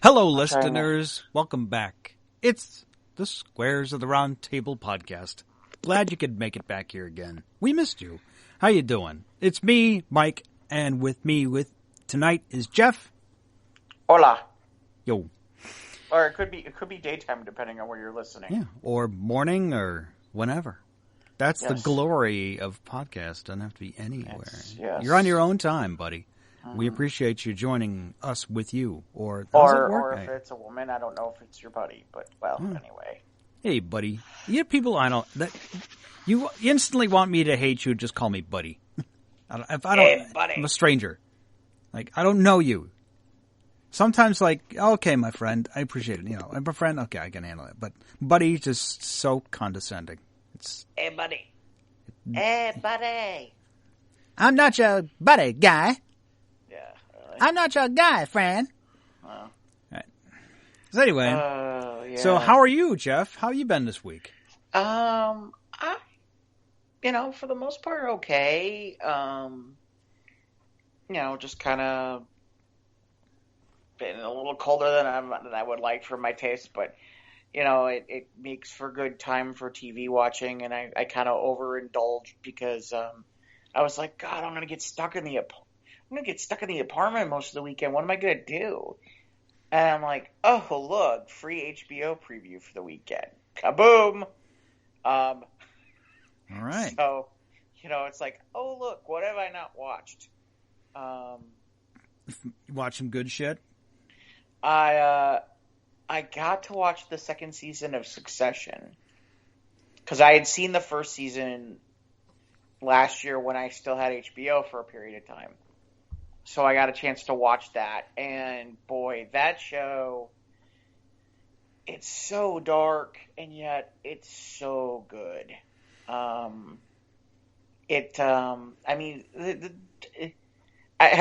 Hello, listeners. Welcome back. It's the Squares of the Round Table podcast. Glad you could make it back here again. We missed you. How you doing? It's me, Mike, and with me tonight is Jeff. Hola. Yo. Or it could be daytime depending on where you're listening. Yeah, or morning or whenever. That's the glory of podcast. Doesn't have to be anywhere. Yes. You're on your own time, buddy. We appreciate you joining us with you. Or if it's a woman, I don't know if it's your buddy, but anyway. Hey, buddy. You have people you instantly want me to hate you, just call me buddy. Hey, buddy. I'm a stranger. Like, I don't know you. Sometimes, okay, my friend, I appreciate it. I'm a friend, okay, I can handle it. But buddy, just so condescending. Hey, buddy. Hey, buddy. I'm not your buddy, guy. Yeah, really? I'm not your guy, friend. Well. Right. So anyway, So how are you, Jeff? How you been this week? For the most part, okay. Just kind of been a little colder than I would like for my taste, but it makes for good time for TV watching, and I kind of overindulged because I was like, God, I'm gonna get stuck in the apartment most of the weekend. What am I gonna do? And I'm like, oh look, free HBO preview for the weekend. Kaboom! All right. So, it's like, oh look, what have I not watched? Watch some good shit. I got to watch the second season of Succession because I had seen the first season last year when I still had HBO for a period of time. So I got a chance to watch that, and boy, that show, it's so dark, and yet it's so good. Have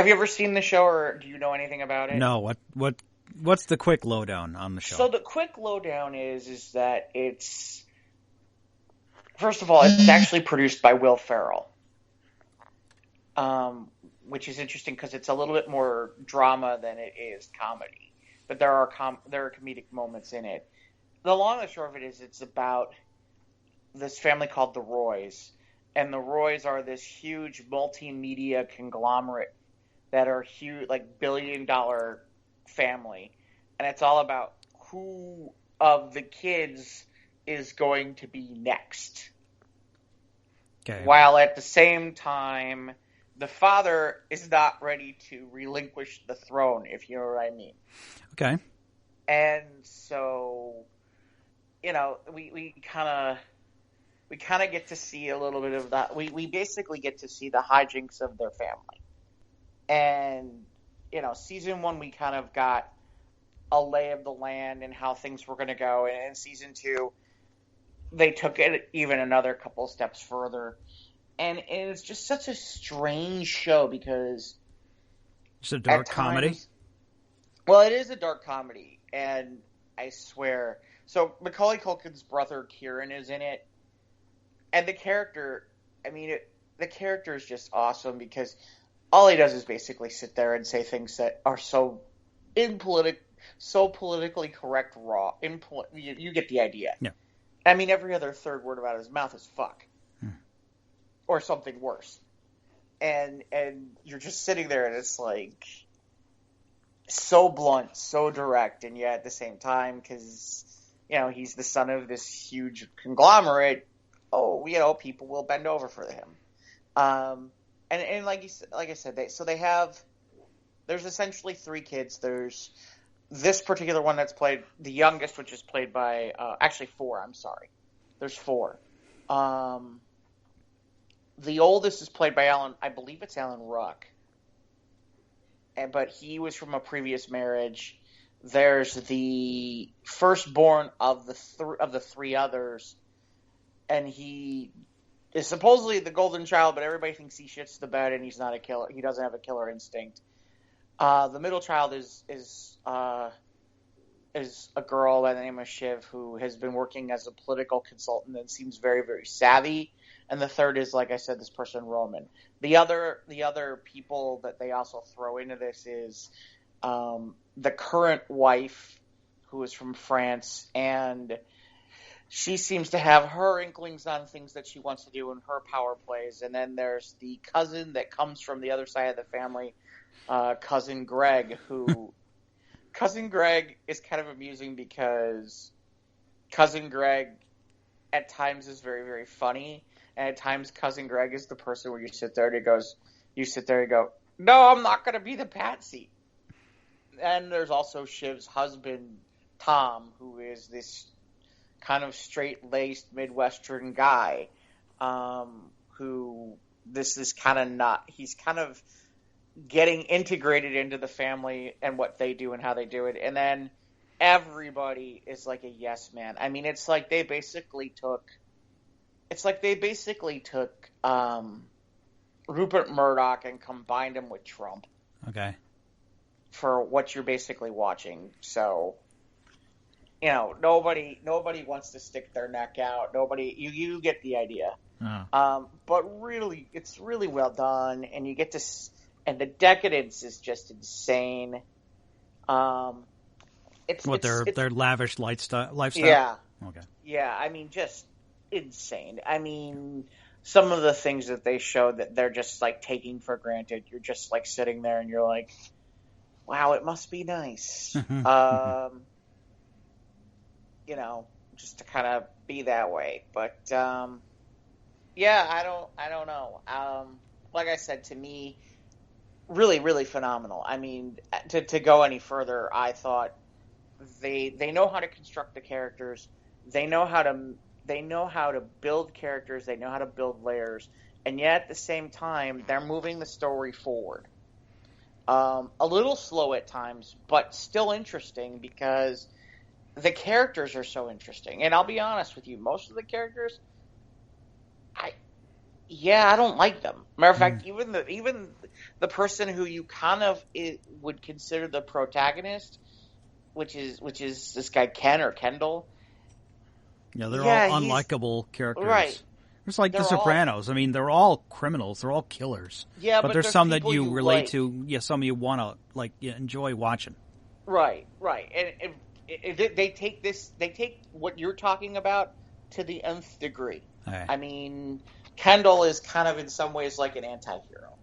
you ever seen the show, or do you know anything about it? No, what's the quick lowdown on the show? So the quick lowdown is that it's, first of all, it's actually produced by Will Ferrell, which is interesting because it's a little bit more drama than it is comedy. But there are comedic moments in it. The long and short of it is it's about this family called the Roys, and the Roys are this huge multimedia conglomerate that are huge, like $billion family, and it's all about who of the kids is going to be next. Okay. While at the same time, the father is not ready to relinquish the throne, if you know what I mean. Okay. And so, we kind of get to see a little bit of that. We basically get to see the hijinks of their family. And, season 1, we kind of got a lay of the land and how things were going to go. And in season 2, they took it even another couple steps further. And it's just such a strange show because it's a dark comedy. Well, it is a dark comedy, and I swear. So Macaulay Culkin's brother Kieran is in it, and the character is just awesome because all he does is basically sit there and say things that are so politically correct, raw. You get the idea. Yeah. Every other third word out of his mouth is fuck. Or something worse. And you're just sitting there and it's like so blunt, so direct, and yet at the same time, because, he's the son of this huge conglomerate, people will bend over for him. And like I said, there's essentially 3 kids. There's this particular one that's played, the youngest, which is played by, actually 4, I'm sorry. There's 4. The oldest is played by I believe it's Alan Ruck. But he was from a previous marriage. There's the firstborn of the 3 others. And he is supposedly the golden child, but everybody thinks he shits the bed and he's not a killer. He doesn't have a killer instinct. The middle child is a girl by the name of Shiv who has been working as a political consultant and seems very, very savvy. And the third is, like I said, this person, Roman. The other people that they also throw into this is the current wife, who is from France, and she seems to have her inklings on things that she wants to do in her power plays. And then there's the cousin that comes from the other side of the family, cousin Greg, who cousin Greg is kind of amusing because cousin Greg at times is very, very funny. And at times cousin Greg is the person where you sit there and go, no, I'm not going to be the patsy. And there's also Shiv's husband, Tom, who is this kind of straight-laced Midwestern guy, who this is kind of not, he's kind of getting integrated into the family and what they do and how they do it. And then everybody is like a yes man. I mean, it's like they basically took Rupert Murdoch and combined him with Trump. Okay. For what you're basically watching. So, you know, nobody wants to stick their neck out. You get the idea. But really, it's really well done, and you get to, and the decadence is just insane. It's their lavish lifestyle. Yeah. Okay. Yeah, I mean, just insane. I mean, some of the things that they show that they're just like taking for granted. You're just like sitting there and you're like, wow, it must be nice. You know, just to kind of be that way. But yeah, I don't know. Like I said, to me, really, really phenomenal. I mean, to go any further, I thought they know how to construct the characters. They know how to build characters. They know how to build layers, and yet at the same time, they're moving the story forward. A little slow at times, but still interesting because the characters are so interesting. And I'll be honest with you, most of the characters, I don't like them. Matter of fact, even the person who you kind of would consider the protagonist, which is this guy Ken or Kendall. Yeah, they're all unlikable characters. Right. It's like The Sopranos. I mean, they're all criminals. They're all killers. Yeah, but there's some that you relate to. Yeah, some you want to enjoy watching. Right. And they take what you're talking about to the nth degree. Okay. I mean, Kendall is kind of in some ways like an anti-hero.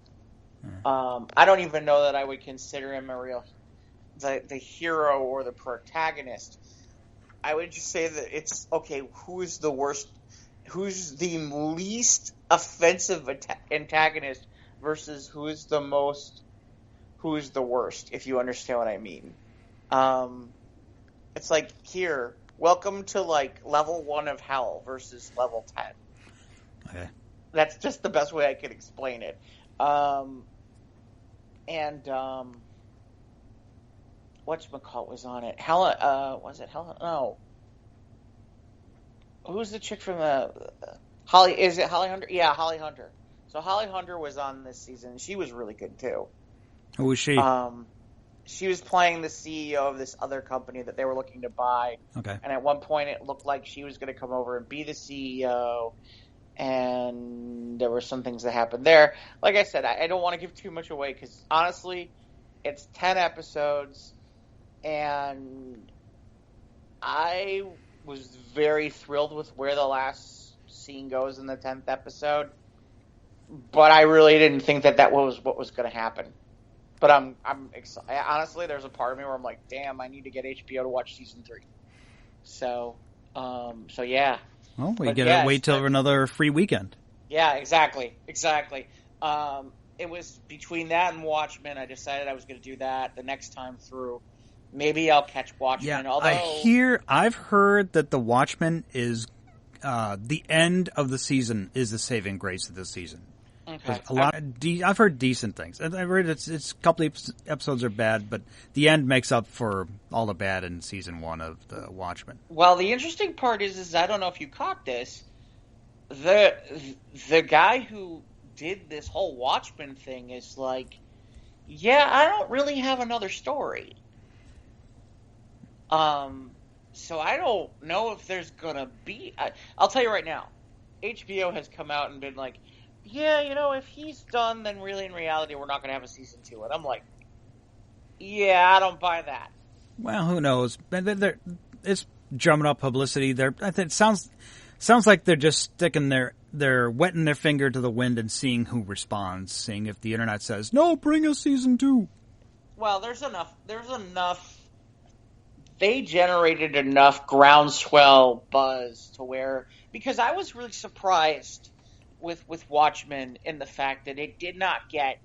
I don't even know that I would consider him the hero or the protagonist. I would just say that it's okay. Who's the worst? Who's the least offensive antagonist versus who's the worst? If you understand what I mean. It's like here, welcome to like level 1 of hell versus level 10. Okay. That's just the best way I could explain it. Whatchamacallit was on it? Helen, was it Helen? No. Who's the chick from Holly? Is it Holly Hunter? Yeah, Holly Hunter. So Holly Hunter was on this season. She was really good too. Who was she? She was playing the CEO of this other company that they were looking to buy. Okay. And at one point, it looked like she was going to come over and be the CEO. And there were some things that happened there. Like I said, I don't want to give too much away because honestly, it's 10 episodes, and I was very thrilled with where the last scene goes in the 10th episode. But I really didn't think that was what was going to happen. But I'm excited. Honestly, there's a part of me where I'm like, damn, I need to get HBO to watch season 3. So yeah. Well, we gotta wait till another free weekend. Yeah, exactly. It was between that and Watchmen. I decided I was going to do that the next time through. Maybe I'll catch Watchmen. Yeah, although I've heard that the Watchmen is the end of the season is the saving grace of this season. Okay. I've heard decent things. I've heard it's a couple of episodes are bad, but the end makes up for all the bad in season 1 of the Watchmen. Well, the interesting part is I don't know if you caught this. The guy who did this whole Watchmen thing is like, yeah, I don't really have another story. So I don't know if there's gonna be. I'll tell you right now, HBO has come out and been like, yeah, if he's done, then really in reality we're not gonna have a season 2. And I'm like, Yeah, I don't buy that. Well, who knows? It's drumming up publicity. I think it sounds like they're just sticking they're wetting their finger to the wind and seeing who responds, seeing if the internet says, no, bring us season 2. Well, there's enough. They generated enough groundswell buzz to where, because I was really surprised with Watchmen in the fact that it did not get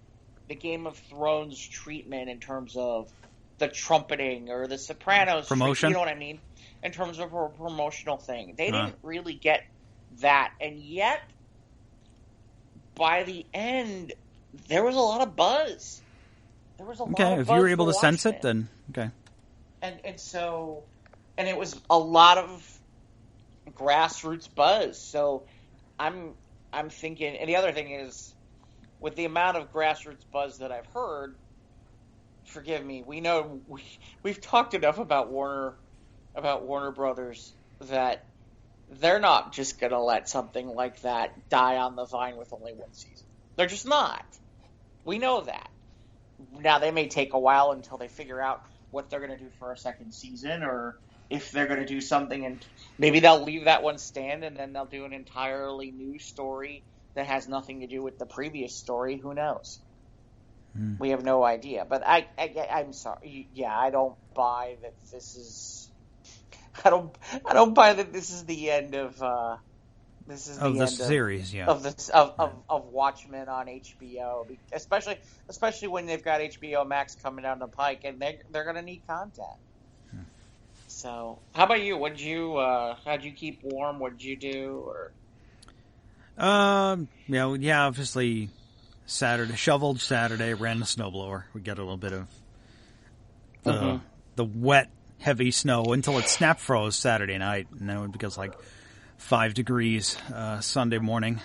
the Game of Thrones treatment in terms of the trumpeting or the Sopranos promotion. You know what I mean? In terms of a promotional thing, they didn't really get that, and yet by the end, there was a lot of buzz. There was a lot of buzz. Okay, if you were able to sense it, then okay. And so it was a lot of grassroots buzz. So I'm thinking, and the other thing is, with the amount of grassroots buzz that I've heard, forgive me, we've talked enough about Warner Brothers that they're not just going to let something like that die on the vine with only one season. They're just not. We know that. Now, they may take a while until they figure out what they're going to do for a second season, or if they're going to do something, and maybe they'll leave that one stand and then they'll do an entirely new story that has nothing to do with the previous story. Who knows? We have no idea. But I'm sorry. Yeah, I don't buy that this is. I don't buy that this is the end of. This is the end of series, yeah. Of Watchmen on HBO, especially when they've got HBO Max coming down the pike, and they're going to need content. So, how about you? How'd you keep warm? What did you do? Or obviously shoveled Saturday, ran the snowblower. We got a little bit of the wet, heavy snow until it snap froze Saturday night, and then it was like 5 degrees Sunday morning.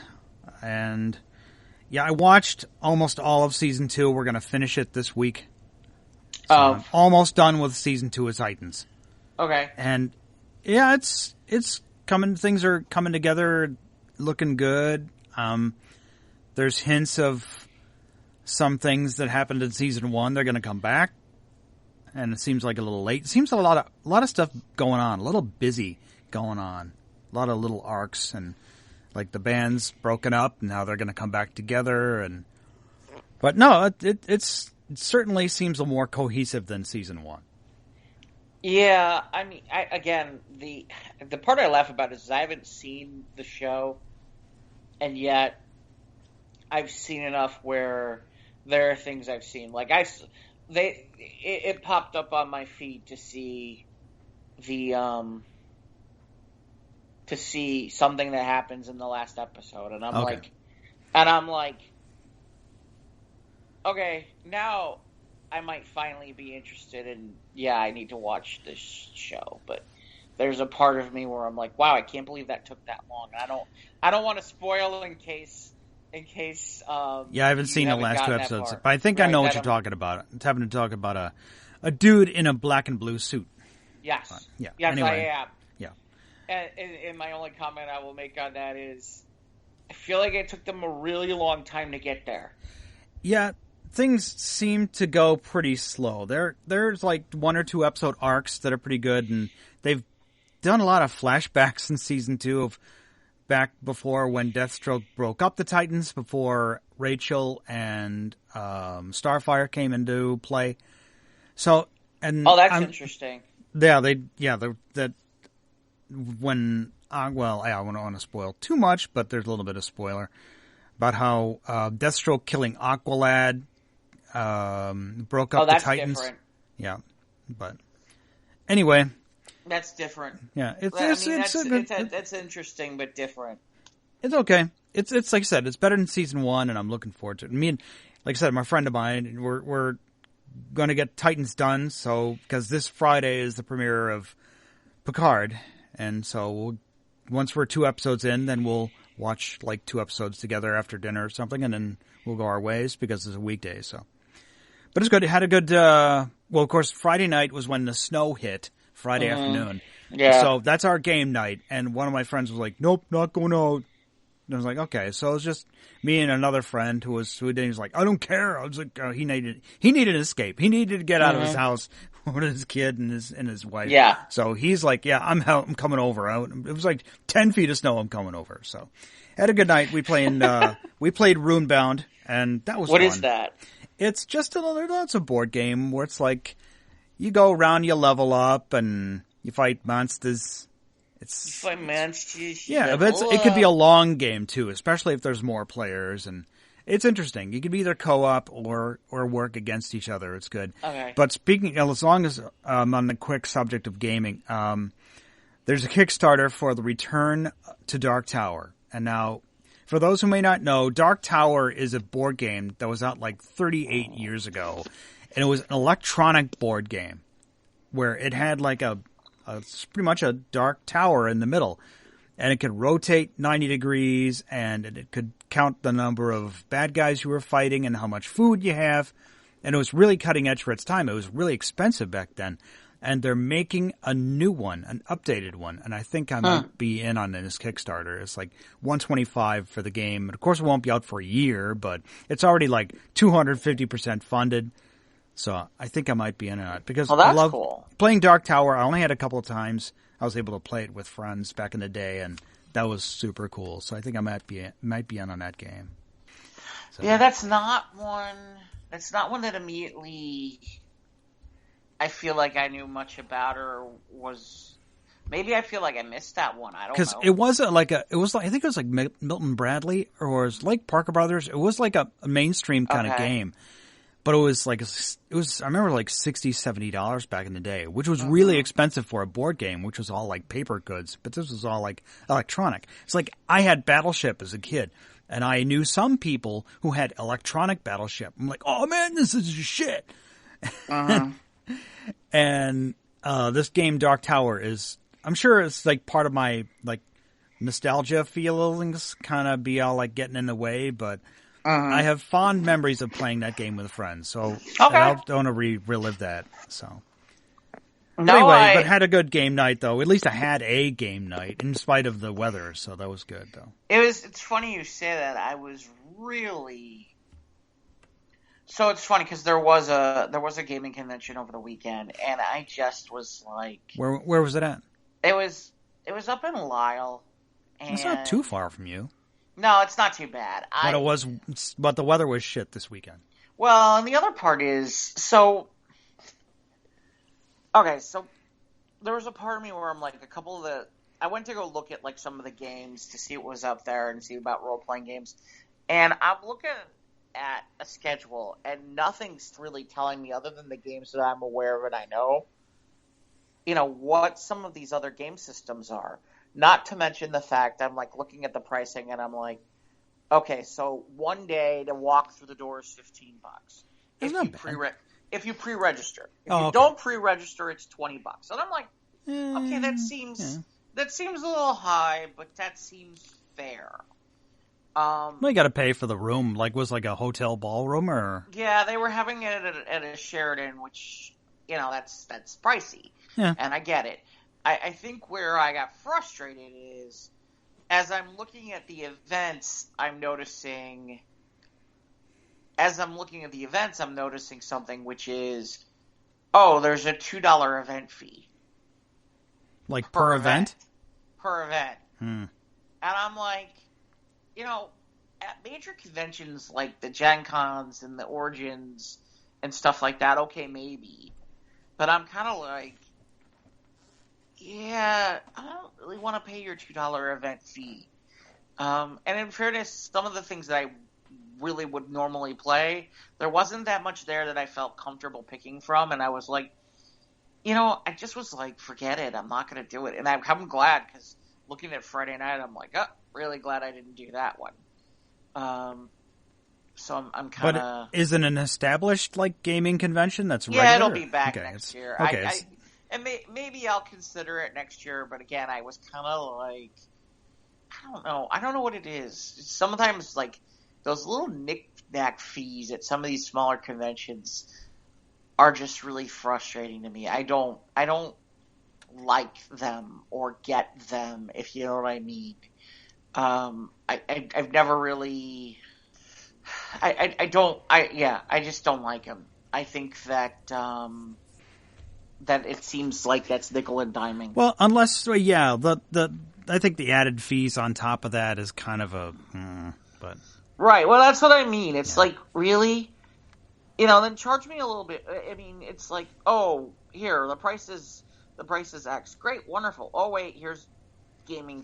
And I watched almost all of season 2. We're going to finish it this week. So I'm almost done with season 2 of Titans. Okay. And it's coming. Things are coming together, looking good. There's hints of some things that happened in season 1. They're going to come back, and it seems like a little late. It seems a lot of stuff going on, a little busy going on. A lot of little arcs, and like the band's broken up, and now they're going to come back together. But no, it certainly seems a more cohesive than season 1. Yeah, I mean, the part I laugh about is I haven't seen the show, and yet I've seen enough where there are things I've seen. Like it popped up on my feed to see to see something that happens in the last episode, and I'm like, okay, now I might finally be interested in. Yeah, I need to watch this show, but there's a part of me where I'm like, wow, I can't believe that took that long. I don't want to spoil in case. I haven't seen the last 2 episodes, but I think I know what you're talking about. It's having to talk about a dude in a black and blue suit. Yes. Yeah. Yes, anyway. I am. Yeah. And my only comment I will make on that is, I feel like it took them a really long time to get there. Yeah, things seem to go pretty slow. There's like 1 or 2 episode arcs that are pretty good, and they've done a lot of flashbacks in season 2 of back before when Deathstroke broke up the Titans, before Rachel and Starfire came into play. So, and that's interesting. Yeah, when I don't want to spoil too much, but there's a little bit of spoiler about how Deathstroke killing Aqualad broke up the Titans. Different. Yeah, but anyway, that's different. Yeah, that's interesting, but different. It's okay. It's like I said, it's better than season 1, and I'm looking forward to it. I mean, like I said, my friend of mine, we're going to get Titans done, so because this Friday is the premiere of Picard, and so once we're 2 episodes in, then we'll watch like 2 episodes together after dinner or something, and then we'll go our ways because it's a weekday. So, but it's good. It had a good. Well, of course, Friday night was when the snow hit. Friday afternoon. Yeah. So that's our game night. And one of my friends was like, nope, not going out. I was like, okay, so it was just me and another friend who was like, I don't care. I was like, he needed an escape. He needed to get out of his house with his kid and his wife. Yeah. So he's like, yeah, I'm coming over. It was like 10 feet of snow. I'm coming over. So had a good night. We played Runebound, and that was What fun. is that? It's just it's a board game where it's like you go around, you level up, and you fight monsters. Yeah, but it could be a long game too, especially if there's more players, and it's interesting. You can be either co-op or work against each other. It's good. Okay. But speaking, as long as on the quick subject of gaming, there's a Kickstarter for the Return to Dark Tower, and now for those who may not know, Dark Tower is a board game that was out like 38 years ago, and it was an electronic board game where it had like it's pretty much a dark tower in the middle, and it could rotate 90 degrees, and it could count the number of bad guys you were fighting and how much food you have, and it was really cutting edge for its time. It was really expensive back then, and they're making a new one, an updated one, and I think I might be in on this Kickstarter. It's like $125 for the game. Of course, it won't be out for a year, but it's already like 250% funded. So I think I might be in on it because I love playing Dark Tower. I only had a couple of times. I was able to play it with friends back in the day, and that was super cool. So I think I might be in on that game. So. Yeah, that's not one that immediately I feel like I knew much about or was. Maybe I feel like I missed that one. I don't know. Because it wasn't like I think it was like Milton Bradley or it was like Parker Brothers. It was like a mainstream kind of game. But it was like, I remember like $60, $70 back in the day, which was really expensive for a board game, which was all like paper goods. But this was all like electronic. It's like I had Battleship as a kid, and I knew some people who had electronic Battleship. I'm like, oh man, this is shit. And this game, Dark Tower, I'm sure it's like part of my like nostalgia feelings kind of be all like getting in the way, but I have fond memories of playing that game with friends, so I don't want to relive that. So but had a good game night though. At least I had a game night in spite of the weather, so that was good though. It's funny you say that. I was really so it's funny because there was a gaming convention over the weekend, and I just was like, where was it at? It was up in Lisle. And it's not too far from you. No, it's not too bad. But the weather was shit this weekend. Well, and the other part is, so there was a part of me where I'm like, I went to go look at like some of the games to see what was out there and see about role-playing games, and I'm looking at a schedule, and nothing's really telling me other than the games that I'm aware of and I know, what some of these other game systems are. Not to mention the fact I'm like looking at the pricing and I'm like, okay, so one day to walk through the door is $15. If you pre-register. If you don't pre-register, it's $20. And I'm like, okay, that seems a little high, but that seems fair. You got to pay for the room. Like, was like a hotel ballroom or? Yeah, they were having it at a Sheraton, which that's pricey. Yeah. And I get it. I think where I got frustrated is, as I'm looking at the events, I'm noticing something, which is, there's a $2 event fee. Like per event? Per event. And I'm like, at major conventions like the Gen Cons and the Origins and stuff like that, okay, maybe. But I'm kind of like, yeah, I don't really want to pay your $2 event fee. And in fairness, some of the things that I really would normally play, there wasn't that much there that I felt comfortable picking from, and I was like, I just was like, forget it, I'm not going to do it. And I'm glad, because looking at Friday night, I'm like, really glad I didn't do that one. So I'm kind of... But is it an established, like, gaming convention that's regular? Yeah, it'll be back next year. Okay. And maybe I'll consider it next year, but again, I was kind of like, I don't know what it is. Sometimes, like, those little knick-knack fees at some of these smaller conventions are just really frustrating to me. I don't like them or get them, if you know what I mean. I've never really. I just don't like him. I think that that it seems like that's nickel and diming. Well, unless I think the added fees on top of that is kind of but right. Well, that's what I mean. It's like, really, then charge me a little bit. I mean, it's like, oh, here the price is X. Great, wonderful. Oh wait, here's gaming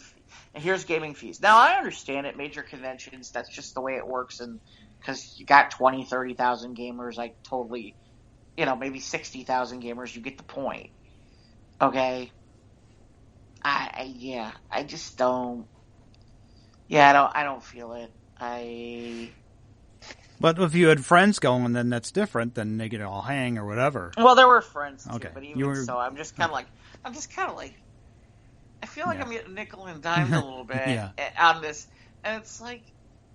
fees. Now I understand at major conventions that's just the way it works, and because you got 20, 30,000 gamers, I totally, maybe 60,000 gamers, you get the point. Okay. I just don't. Yeah, I don't feel it. But if you had friends going, then that's different. Then they could all hang or whatever. Well, there were friends too, okay. But even so, I'm just kind of like, I feel like I'm getting nickel and dimed a little bit on this, and it's like,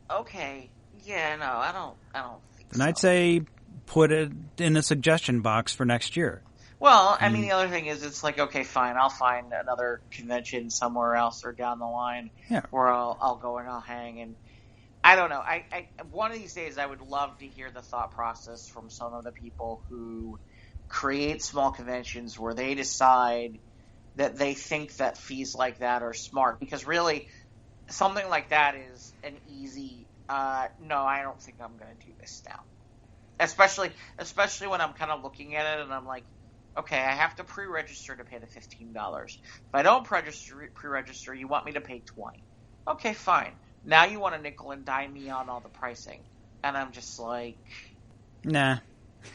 okay, yeah, no, I don't think and so. I'd say put it in a suggestion box for next year. Well, I mean, the other thing is, it's like, okay, fine, I'll find another convention somewhere else or down the line where I'll go and I'll hang, and I don't know. I one of these days I would love to hear the thought process from some of the people who create small conventions where they decide that they think that fees like that are smart, because really something like that is an easy no, I don't think I'm going to do this now. Especially when I'm kind of looking at it and I'm like, okay, I have to pre-register to pay the $15. If I don't pre-register, you want me to pay $20. Okay, fine. Now you want to nickel and dime me on all the pricing. And I'm just like, nah.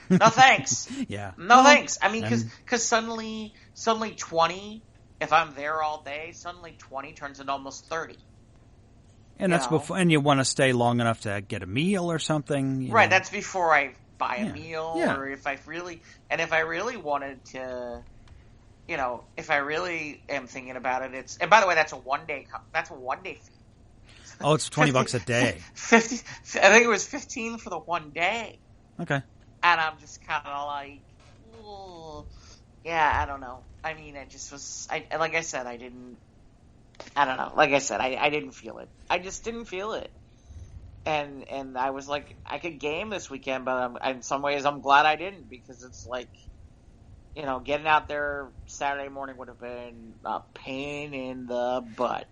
No thanks. Yeah. No thanks. I mean, because suddenly 20, if I'm there all day, suddenly 20 turns into almost 30. And that's before, and you want to stay long enough to get a meal or something. Right. That's before I buy a meal, Yeah. or if I really wanted to, if I really am thinking about it, and by the way, that's a one day fee. Oh, it's $20 a day. 50. I think it was 15 for the one day. Okay. And I'm just kind of like, yeah, I don't know. I mean, it just was. Like I said, I didn't. I don't know. Like I said, I didn't feel it. I just didn't feel it. And I was like, I could game this weekend, but in some ways I'm glad I didn't, because it's like, getting out there Saturday morning would have been a pain in the butt.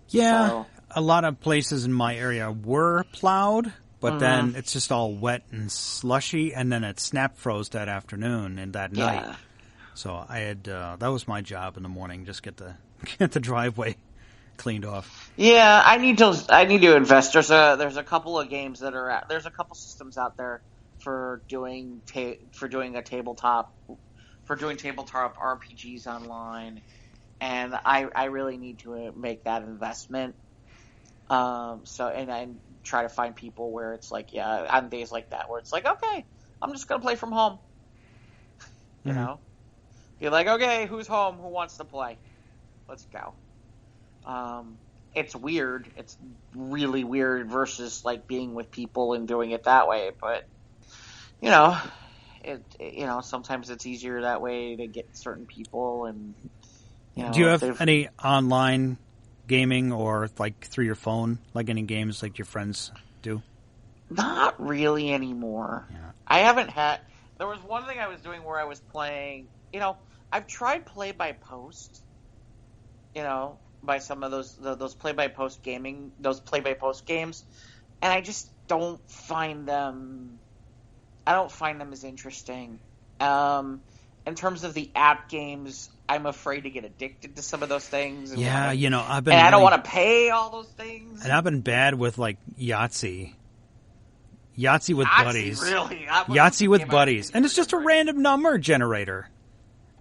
Yeah, so, a lot of places in my area were plowed, but then it's just all wet and slushy, and then it snap froze that afternoon and that night. So I had that was my job in the morning, just get the driveway cleaned off. Yeah, I need to invest. There's a couple of games that are there's a couple systems out there for doing tabletop RPGs online, and I really need to make that investment. And try to find people where it's like, on days like that where it's like, okay, I'm just gonna play from home. You know, you're like, okay, who's home? Who wants to play? Let's go. It's weird. It's really weird versus like being with people and doing it that way. But sometimes it's easier that way to get certain people. And do you have any online gaming or like through your phone, like any games like your friends do? Not really anymore. Yeah. I haven't had. There was one thing I was doing where I was playing. I've tried play by post. By some of those play by post games, and I just don't find them. I don't find them as interesting. In terms of the app games, I'm afraid to get addicted to some of those things. And I've been. And I don't want to pay all those things. And I've been bad with like Yahtzee. Yahtzee with buddies. Really? Yahtzee with buddies, and it's just a random number generator.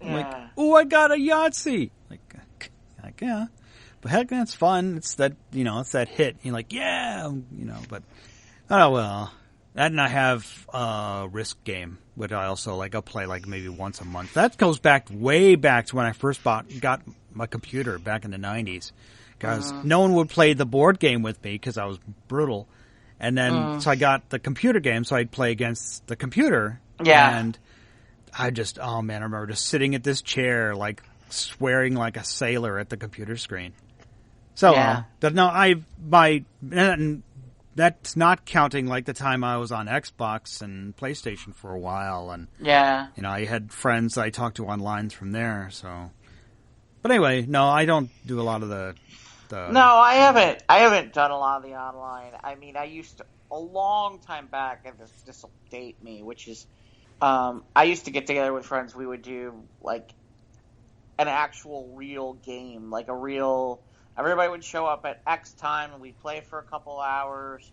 I'm like, oh, I got a Yahtzee. Like, yeah. But heck, that's fun. It's that, it's that hit. You're like, yeah, but, oh, well. And I have a Risk game, which I also, I'll play, maybe once a month. That goes way back to when I first got my computer back in the 90s. Because no one would play the board game with me because I was brutal. And then, so I got the computer game, so I'd play against the computer. Yeah. And I remember just sitting at this chair, swearing like a sailor at the computer screen. So, Yeah. and that's not counting like the time I was on Xbox and PlayStation for a while, and Yeah. I had friends I talked to online from there. So, but anyway, no, I don't do a lot of the. No, I haven't. I haven't done a lot of the online. I mean, I used to a long time back, and this will date me, which is, I used to get together with friends. We would do like an actual real game, like a real. Everybody would show up at X time, and we'd play for a couple hours,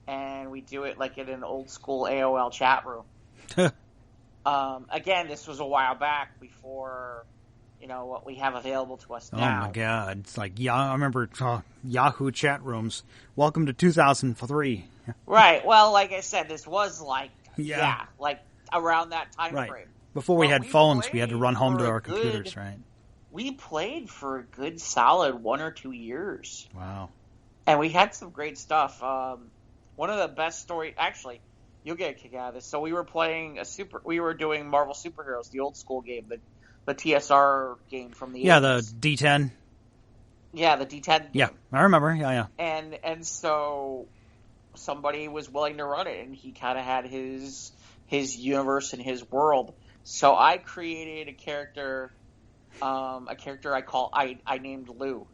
and we'd do it like in an old school AOL chat room. Again, this was a while back before, what we have available to us now. Oh my God! It's like I remember Yahoo chat rooms. Welcome to 2003. Right. Well, like I said, this was like like around that time frame. Before we had phones, we had to run home to our computers, right? We played for a good solid 1 or 2 years. Wow. And we had some great stuff. One of the best stories, actually, you'll get a kick out of this. So we were playing we were doing Marvel Superheroes, the old school game, the TSR game from the 80s. The D10. Yeah, the D10 game. Yeah, I remember. Yeah. And so somebody was willing to run it, and he kind of had his universe and his world. So I created a character I named Lou.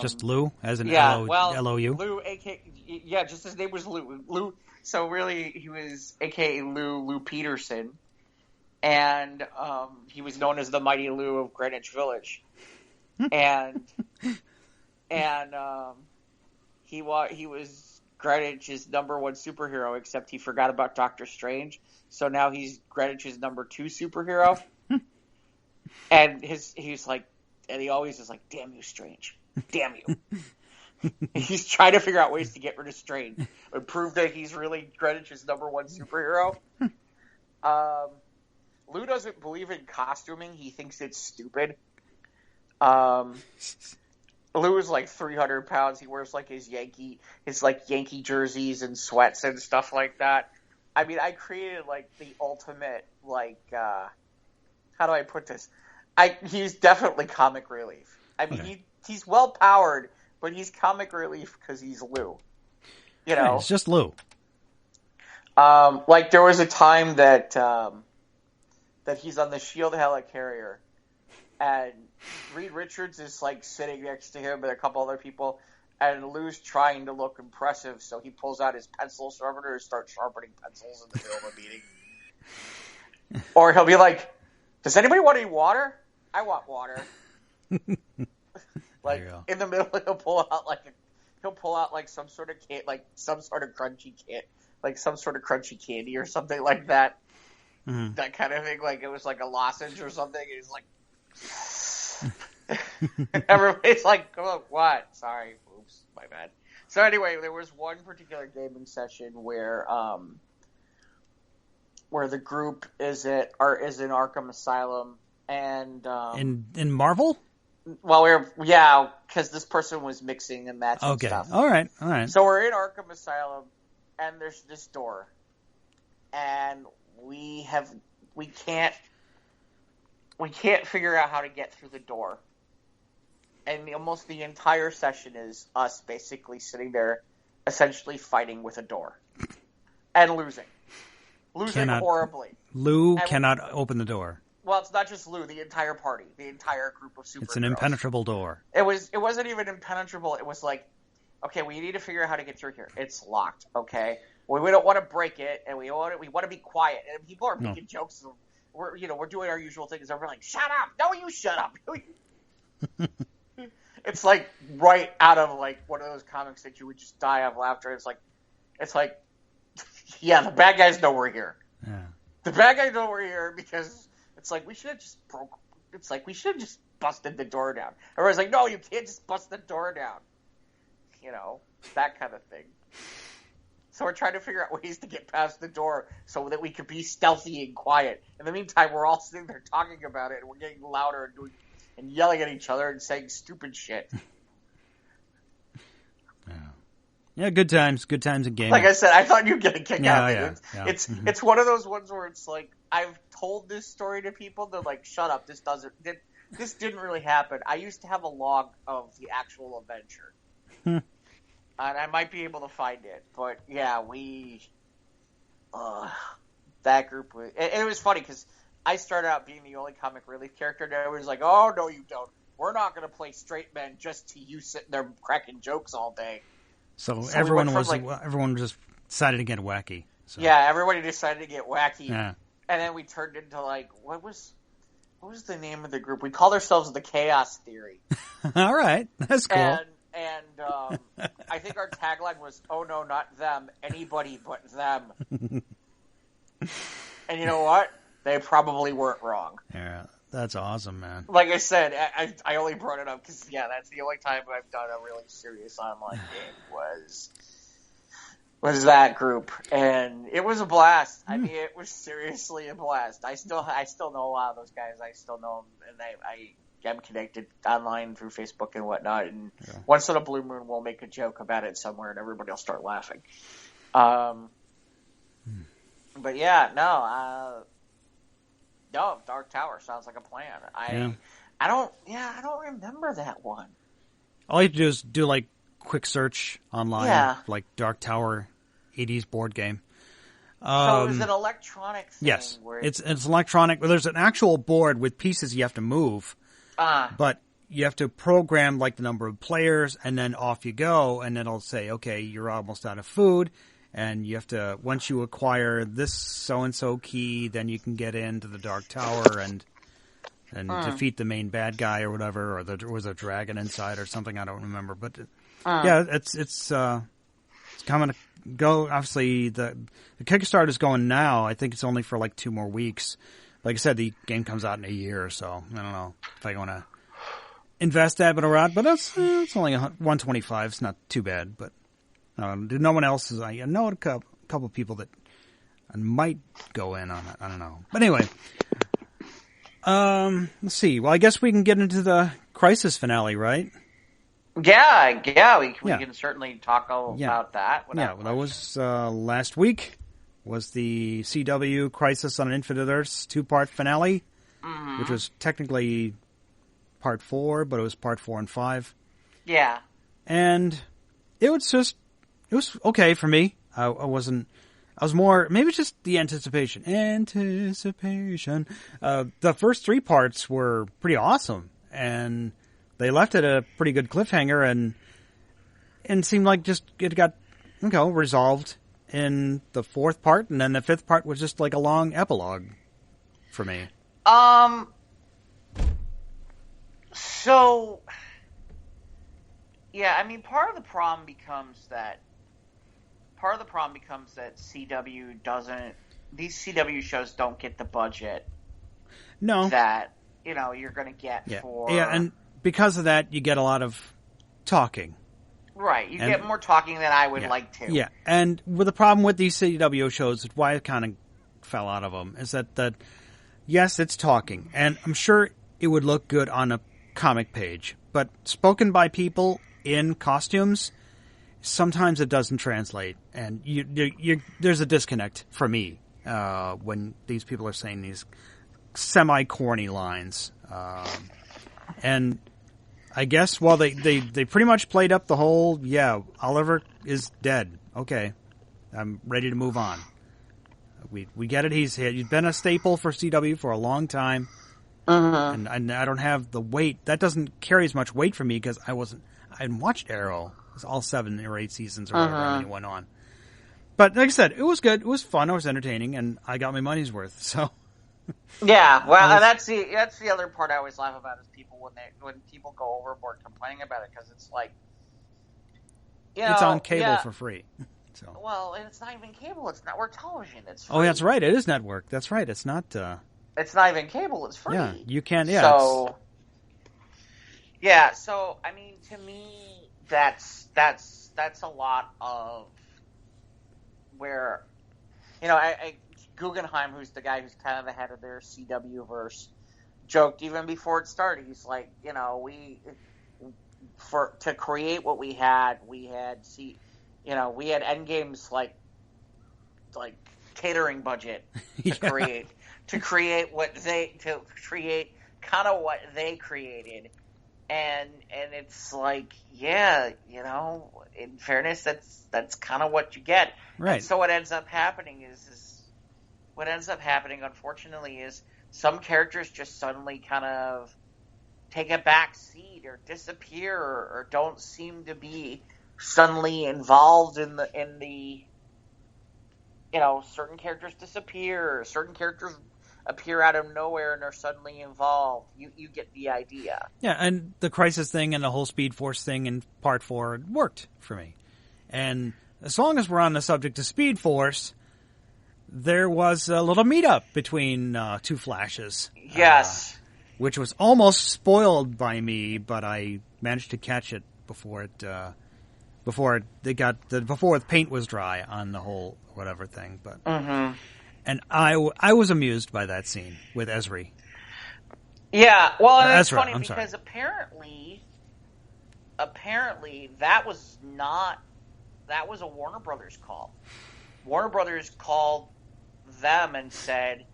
Just Lou, as in L-O-U? Lou, a.k.a. just his name was Lou. Lou. So really, he was a.k.a. Lou Peterson, and he was known as the Mighty Lou of Greenwich Village, and he was Greenwich's -- superhero, except he forgot about Doctor Strange, so now he's Greenwich's #2 superhero. And he always is like, "Damn you, Strange! Damn you!" He's trying to figure out ways to get rid of Strange and prove that he's really Greenwich's #1 superhero. Lou doesn't believe in costuming; he thinks it's stupid. Lou is like 300 pounds. He wears like his Yankee jerseys and sweats and stuff like that. I mean, I created like the ultimate how do I put this? He's definitely comic relief. I mean, he's well powered, but he's comic relief because he's Lou. Yeah, it's just Lou. Like there was a time that he's on the Shield helicarrier, and Reed Richards is like sitting next to him and a couple other people, and Lou's trying to look impressive, so he pulls out his pencil sharpener and starts sharpening pencils in the middle of a meeting. Or he'll be like, "Does anybody want any water? I want water." Like in the middle, he'll pull out like some sort of some sort of crunchy candy or something like that. Mm-hmm. That kind of thing, like it was like a lozenge or something. And he's like, everybody's like, "Come on, what? Sorry, oops, my bad." So anyway, there was one particular gaming session where the group is in Arkham Asylum, and in Marvel. Well, because this person was mixing and matching stuff. All right. So we're in Arkham Asylum, and there's this door, and we can't figure out how to get through the door, and almost the entire session is us basically sitting there, essentially fighting with a door, and losing horribly. Lou cannot open the door. Well, it's not just Lou. The entire party, the entire group of superheroes. It's an impenetrable door. It wasn't even impenetrable. It was like, okay, we need to figure out how to get through here. It's locked. Okay, well, we don't want to break it, and we want to be quiet. And people are making jokes. We're doing our usual things, and we're like, "Shut up! No, you shut up!" It's like right out of like one of those comics that you would just die of laughter. It's like, yeah, the bad guys know we're here. Yeah. The bad guys know we're here because it's like we should have just busted the door down. Everyone's like, "No, you can't just bust the door down." That kind of thing. So we're trying to figure out ways to get past the door so that we could be stealthy and quiet. In the meantime, we're all sitting there talking about it, and we're getting louder and yelling at each other and saying stupid shit. Yeah, good times in gaming. Like I said, I thought you'd get a kick out of it. Yeah. It's one of those ones where it's like, I've told this story to people, they're like, "Shut up, this this didn't really happen. I used to have a log of the actual adventure. And I might be able to find it. But, yeah, that group was... And it was funny, because I started out being the only comic relief character, and everyone was like, oh, no, you don't. We're not going to play straight men just to you sitting there cracking jokes all day. So everyone just decided to get wacky. So. Yeah, everybody decided to get wacky. Yeah. And then we turned into, like, what was the name of the group? We called ourselves the Chaos Theory. All right. That's cool. And I think our tagline was, oh, no, not them. Anybody but them. And you know what? They probably weren't wrong. Yeah, that's awesome, man. Like I said, I only brought it up because, yeah, that's the only time I've done a really serious online game was that group. And it was a blast. I mean, it was seriously a blast. I still know a lot of those guys. I still know them, and I am connected online through Facebook and whatnot. And once in a blue moon, we'll make a joke about it somewhere, and everybody will start laughing. But yeah, no, Dark Tower sounds like a plan. I don't remember that one. All you have to do is do like quick search online, like Dark Tower 80s board game. So it was an electronic thing. Yes, it's electronic. There's an actual board with pieces you have to move, but you have to program like the number of players, and then off you go, and then it'll say, okay, you're almost out of food. And you have to, once you acquire this so-and-so key, then you can get into the Dark Tower and defeat the main bad guy or whatever, or there was a dragon inside or something, I don't remember. But yeah, it's coming to go. Obviously, the Kickstarter is going now. I think it's only for like 2 more weeks. Like I said, the game comes out in a year or so. I don't know if I want to invest that, but it's only $125. It's not too bad, but. No one else is. I know a couple of people that might go in on it. I don't know. But anyway, let's see. Well, I guess we can get into the Crisis finale, right? Yeah, we can certainly talk about that. Yeah, well, that was last week. Was the CW Crisis on Infinite Earths 2-part finale, which was technically part 4, but it was part 4 and 5. Yeah, and it was okay for me. I was more, maybe just the anticipation. The first 3 parts were pretty awesome, and they left it a pretty good cliffhanger, and seemed like just it got, resolved in the 4th part, and then the 5th part was just like a long epilogue for me. So, yeah, I mean, part of the problem becomes that these CW shows don't get the budget that, you're going to get for... Yeah, and because of that, you get a lot of talking. Right, you get more talking than I would like to. Yeah, and with the problem with these CW shows, why I kind of fell out of them, is that yes, it's talking, and I'm sure it would look good on a comic page, but spoken by people in costumes... Sometimes it doesn't translate, and there's a disconnect for me when these people are saying these semi-corny lines. And I guess, well, they pretty much played up the whole, Oliver is dead. Okay, I'm ready to move on. We get it. He's been a staple for CW for a long time, and I don't have the weight. That doesn't carry as much weight for me because I hadn't watched Arrow. It was all 7 or 8 seasons or whatever it went on. But like I said, it was good. It was fun. It was entertaining, and I got my money's worth. So yeah, well, that's the other part I always laugh about is people when people go overboard complaining about it, because it's like, it's on cable for free. So well, and it's not even cable. It's network television. It's free. Oh, that's right. It is network. That's right. It's not. It's not even cable. It's free. Yeah, you can't. Yeah. So So I mean, to me. That's a lot of where, Guggenheim, who's the guy who's kind of the head of their CW verse, joked even before it started. He's like, to create what we had Endgame's like catering budget to create kind of what they created. And it's like, yeah, you know, in fairness, that's kind of what you get. Right. And so what ends up happening unfortunately, is some characters just suddenly kind of take a back seat or disappear or don't seem to be suddenly involved in the you know, certain characters disappear, or certain characters appear out of nowhere and are suddenly involved. You get the idea. Yeah, and the Crisis thing and the whole Speed Force thing in Part 4 worked for me. And as long as we're on the subject of Speed Force, there was a little meetup between two Flashes. Yes. Which was almost spoiled by me, but I managed to catch it before the paint was dry on the whole whatever thing. But and I was amused by that scene with Ezri. Yeah, well, and it's Ezra, funny I'm because sorry. apparently that was a Warner Brothers call. Warner Brothers called them and said,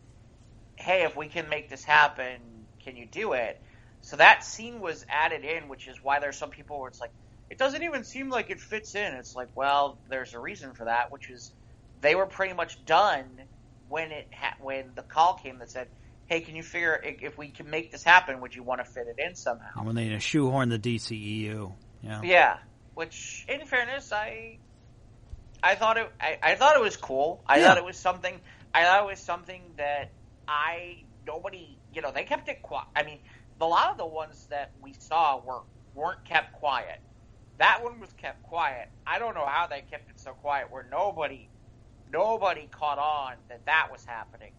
"Hey, if we can make this happen, can you do it?" So that scene was added in, which is why there's some people where it's like, it doesn't even seem like it fits in. It's like, well, there's a reason for that, which is they were pretty much done when the call came that said, "Hey, can you figure if we can make this happen? Would you want to fit it in somehow?" When they shoehorn the DCEU, yeah. Yeah, which, in fairness, I thought it was cool. I thought it was something that nobody, you know, they kept it quiet. I mean, a lot of the ones that we saw weren't kept quiet. That one was kept quiet. I don't know how they kept it so quiet where nobody caught on that was happening.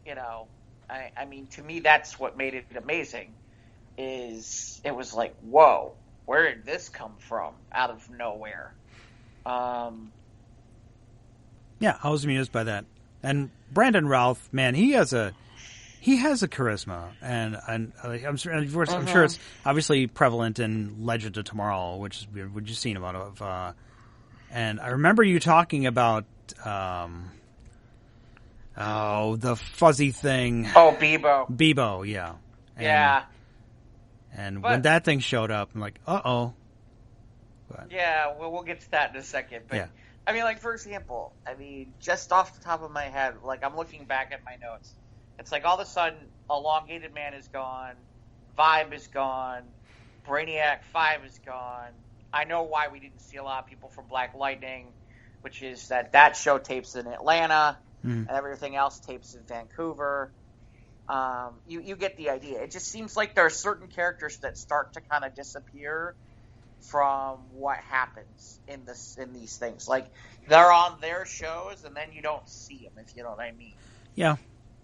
You know, I mean, to me, that's what made it amazing. Is it was like, whoa, where did this come from out of nowhere? Yeah, I was amused by that. And Brandon Routh, man, he has a charisma, and I'm sure it's obviously prevalent in Legend of Tomorrow, which you've seen about of. And I remember you talking about the fuzzy thing. Oh, Bebo. Bebo, yeah. Yeah. And when that thing showed up, I'm like, uh-oh. Yeah, well, we'll get to that in a second. But, yeah. I mean, like, for example, just off the top of my head, like, I'm looking back at my notes. It's like all of a sudden, Elongated Man is gone, Vibe is gone, Brainiac 5 is gone. I know why we didn't see a lot of people from Black Lightning, which is that show tapes in Atlanta, and everything else tapes in Vancouver. You get the idea. It just seems like there are certain characters that start to kind of disappear from what happens in these things. Like, they're on their shows, and then you don't see them, if you know what I mean. Yeah.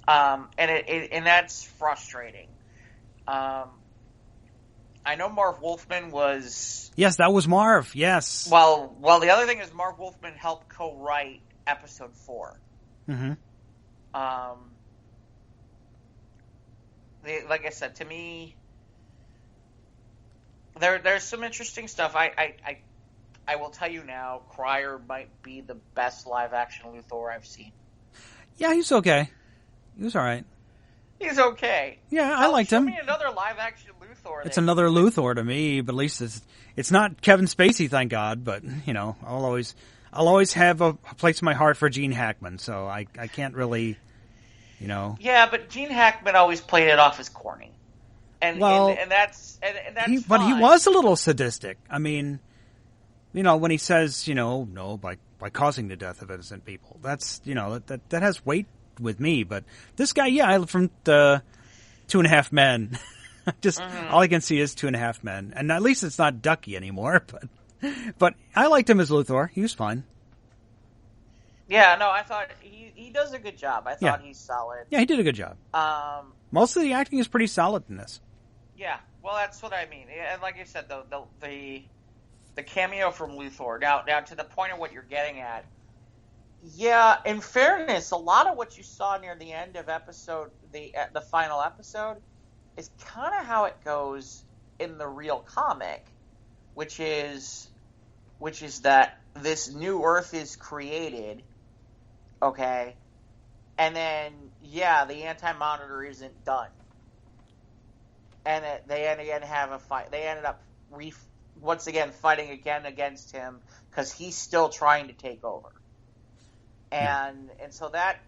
And that's frustrating. I know Marv Wolfman was... Yes, that was Marv, yes. Well, the other thing is Marv Wolfman helped co-write Episode 4. Mm-hmm. Like I said, to me, there's some interesting stuff. I will tell you now, Cryer might be the best live-action Luthor I've seen. Yeah, he's okay. He was all right. He's okay. Yeah, I liked him. Show me another live-action Luthor. It's another Luthor to me, but at least it's not Kevin Spacey, thank God. But you know, I'll always have a place in my heart for Gene Hackman. So I can't really, you know. Yeah, but Gene Hackman always played it off as corny, and that's fine. But he was a little sadistic. I mean, you know, when he says, you know, no, by causing the death of innocent people, that's, you know, that has weight with me. But this guy, yeah, from the 2.5 Men, just all I can see is 2.5 Men, and at least it's not Ducky anymore. But I liked him as Luthor. He was fine. Yeah, no, I thought he does a good job. I thought he's solid. Yeah, he did a good job. Most of the acting is pretty solid in this. Yeah, well, that's what I mean. And like I said, the cameo from Luthor. Now to the point of what you're getting at. Yeah, in fairness, a lot of what you saw near the end of the final episode is kind of how it goes in the real comic, which is that this new Earth is created, okay, and then the Anti-Monitor isn't done, and they again have a fight. They ended up once again fighting again against him because he's still trying to take over. And so that,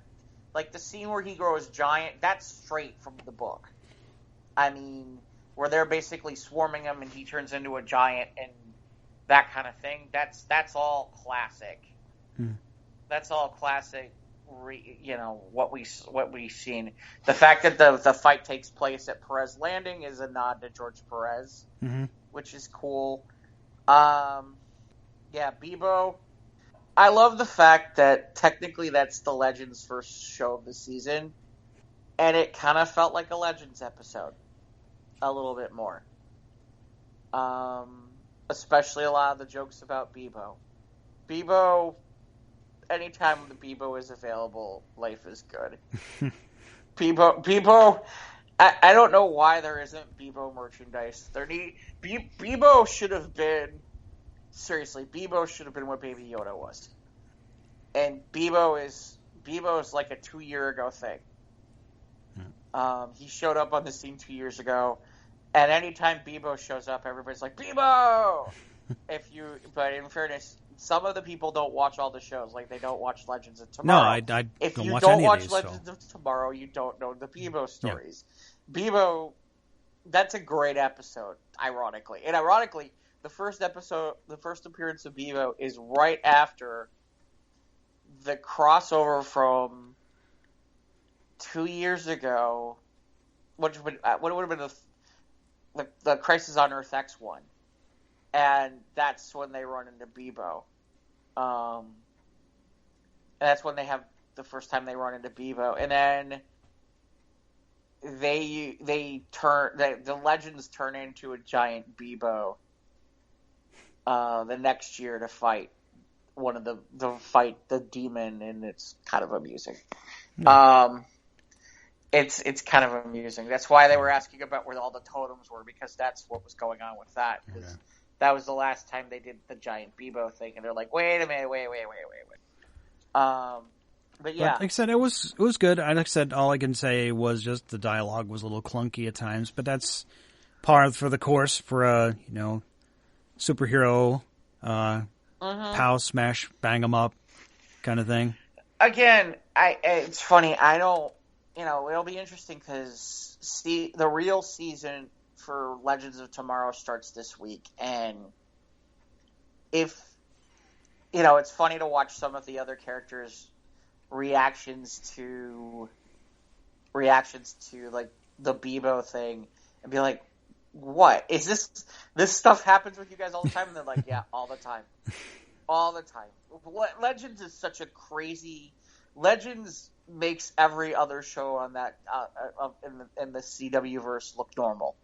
like the scene where he grows giant, that's straight from the book. I mean, where they're basically swarming him and he turns into a giant and that kind of thing. That's all classic. That's all classic. What we've seen. The fact that the fight takes place at Perez Landing is a nod to George Perez, which is cool. Bebo. I love the fact that technically that's the Legends' first show of the season, and it kind of felt like a Legends episode, a little bit more. Especially a lot of the jokes about Bebo. Bebo, anytime the Bebo is available, life is good. Bebo, I don't know why there isn't Bebo merchandise. Bebo should have been, seriously, Bebo should have been what Baby Yoda was. And Bebo is like a 2-year ago thing. He showed up on the scene 2 years ago, and anytime Bebo shows up, everybody's like, Bebo! But in fairness, some of the people don't watch all the shows. Like, they don't watch Legends of Tomorrow. No, I if don't you watch don't any watch of these, Legends of Tomorrow, you don't know the Bebo stories. Yeah. Bebo, that's a great episode, ironically. And ironically, the first appearance of Bebo is right after the crossover from 2 years ago, which would have been the Crisis on Earth X one, and that's when they run into Bebo. And that's when they have the first time they run into Bebo, and then the Legends turn into a giant Bebo the next year to fight the demon, and it's kind of amusing. It's kind of amusing. That's why they were asking about where all the totems were, because that's what was going on with that. Because that was the last time they did the giant Bebo thing, and they're like, wait a minute, wait. But yeah, like I said, it was good. Like I said, all I can say was just the dialogue was a little clunky at times, but that's par for the course for a superhero pow smash bang 'em up kind of thing. Again, it's funny. I don't. It'll be interesting because the real season for Legends of Tomorrow starts this week, and if it's funny to watch some of the other characters' reactions to like the Bebo thing, and be like, "What is this stuff happens with you guys all the time?" And they're like, "Yeah, all the time, all the time." Legends is such a crazy. Legends makes every other show on that in the CW verse look normal,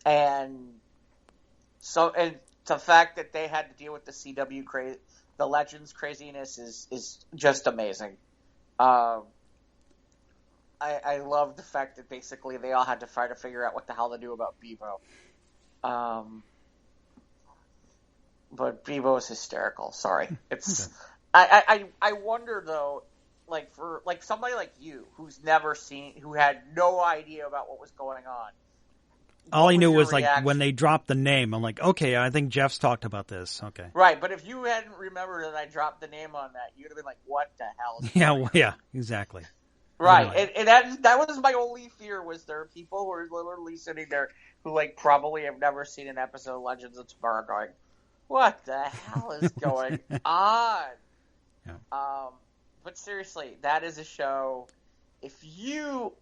and the fact that they had to deal with the CW the Legends craziness is just amazing. I love the fact that basically they all had to try to figure out what the hell to do about Bebo. But Bebo is hysterical. Sorry, it's. Okay. I wonder though. Like for somebody like you who had no idea about what was going on. All he knew was like when they dropped the name, I'm like, okay, I think Jeff's talked about this. Okay. Right, but if you hadn't remembered that I dropped the name on that, you'd have been like, what the hell is going on? Yeah, exactly. Right, and that was my only fear, was there are people who are literally sitting there who like probably have never seen an episode of Legends of Tomorrow going, what the hell is going on? Yeah. But seriously, that is a show. If you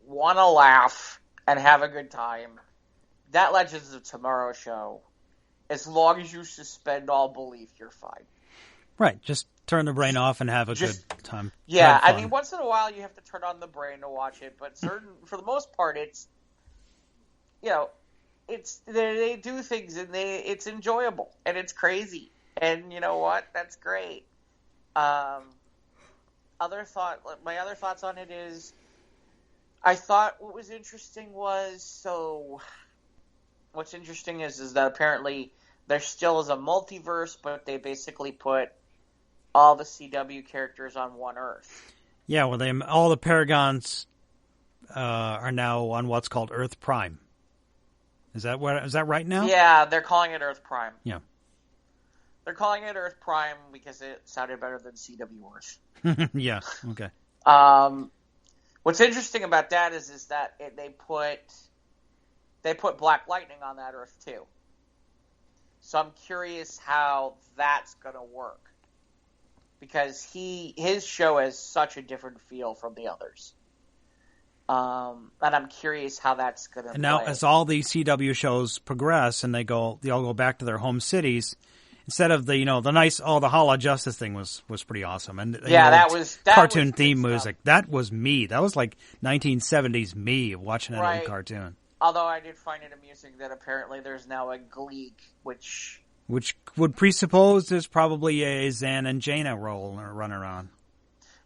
want to laugh and have a good time, that Legends of Tomorrow show, as long as you suspend all belief, you're fine. Right. Just turn the brain off and have a good time. Yeah, I mean, once in a while you have to turn on the brain to watch it, but for the most part, it's they do things and it's enjoyable and it's crazy, and you know what? That's great. My other thoughts on it is, I thought what was interesting was, what's interesting is that apparently there still is a multiverse, but they basically put all the CW characters on one Earth. Yeah, well, all the Paragons are now on what's called Earth Prime. Is that right now? Yeah, they're calling it Earth Prime. Yeah. They're calling it Earth Prime because it sounded better than CW Earth. Yeah. Okay. What's interesting about that is that they put Black Lightning on that Earth too. So I'm curious how that's gonna work because his show has such a different feel from the others. And I'm curious how that's gonna. And now, play. as all these CW shows progress and they all go back to their home cities. Instead of the Hall of Justice thing was pretty awesome, and that was cartoon theme music. That was me. That was like 1970s me watching that old cartoon. Although I did find it amusing that apparently there's now a Gleek, which would presuppose there's probably a Zan and Jaina role running around.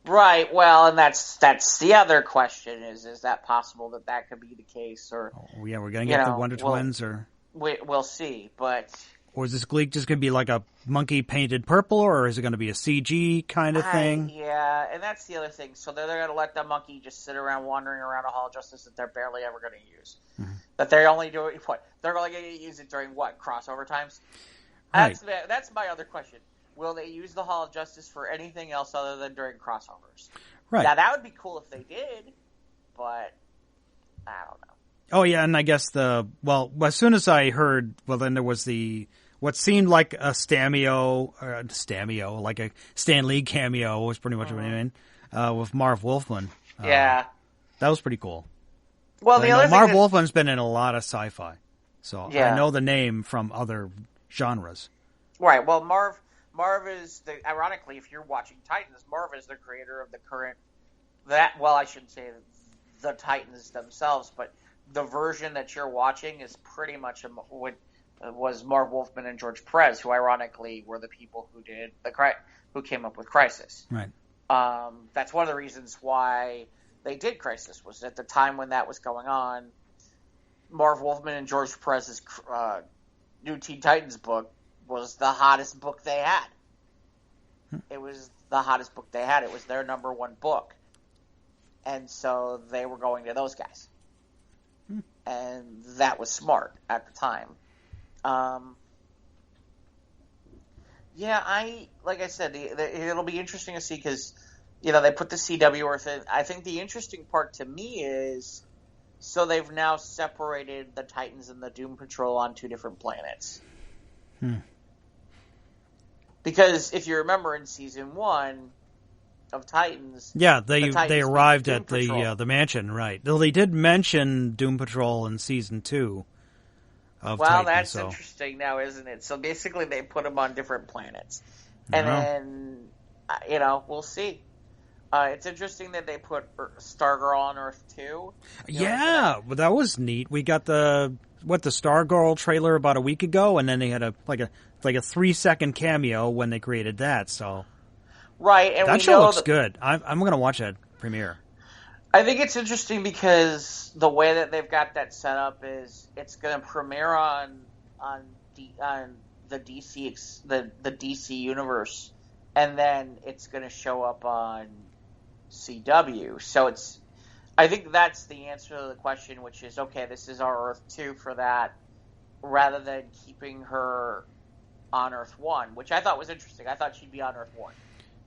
Right. Well, and that's the other question: is that possible that could be the case? Or we're gonna get the Wonder Twins, or we'll see, but. Or is this Gleek just going to be like a monkey painted purple, or is it going to be a CG kind of thing? Yeah, and that's the other thing. So they're going to let the monkey just sit around wandering around a Hall of Justice that they're barely ever going to use. Mm-hmm. That they're only doing what? They're only going to use it during what? Crossover times? Right. That's my other question. Will they use the Hall of Justice for anything else other than during crossovers? Right. Now, that would be cool if they did, but I don't know. Oh, yeah, and I guess as soon as I heard, then there was what seemed like a like a Stan Lee cameo was pretty much what I mean, with Marv Wolfman. Yeah. That was pretty cool. Well, the other thing Marv Wolfman's been in a lot of sci-fi, so yeah. I know the name from other genres. Right. Well, Marv is ironically, if you're watching Titans, Marv is the creator of the current I shouldn't say the Titans themselves, but the version that you're watching is pretty much was Marv Wolfman and George Perez, who ironically were the people who came up with Crisis. Right. That's one of the reasons why they did Crisis, was at the time when that was going on, Marv Wolfman and George Perez's New Teen Titans book was the hottest book they had. It was the hottest book they had. It was their number one book. And so they were going to those guys. And that was smart at the time. Like I said, it'll be interesting to see because, they put the CW Earth in. I think the interesting part to me is, so they've now separated the Titans and the Doom Patrol on two different planets. Because if you remember in season 1 of Titans, they arrived at the mansion, right? Though they did mention Doom Patrol in season 2. That's interesting now, isn't it? So basically they put them on different planets. And then, we'll see. It's interesting that they put Stargirl on Earth too. Yeah, but that was neat. We got the Stargirl trailer about a week ago, and then they had a 3-second cameo when they created that. So right, and that show looks good. I'm going to watch that premiere. I think it's interesting because the way that they've got that set up is it's going to premiere on the DC universe, and then it's going to show up on CW. So I think that's the answer to the question, which is, okay, this is our Earth 2 for that, rather than keeping her on Earth 1, which I thought was interesting. I thought she'd be on Earth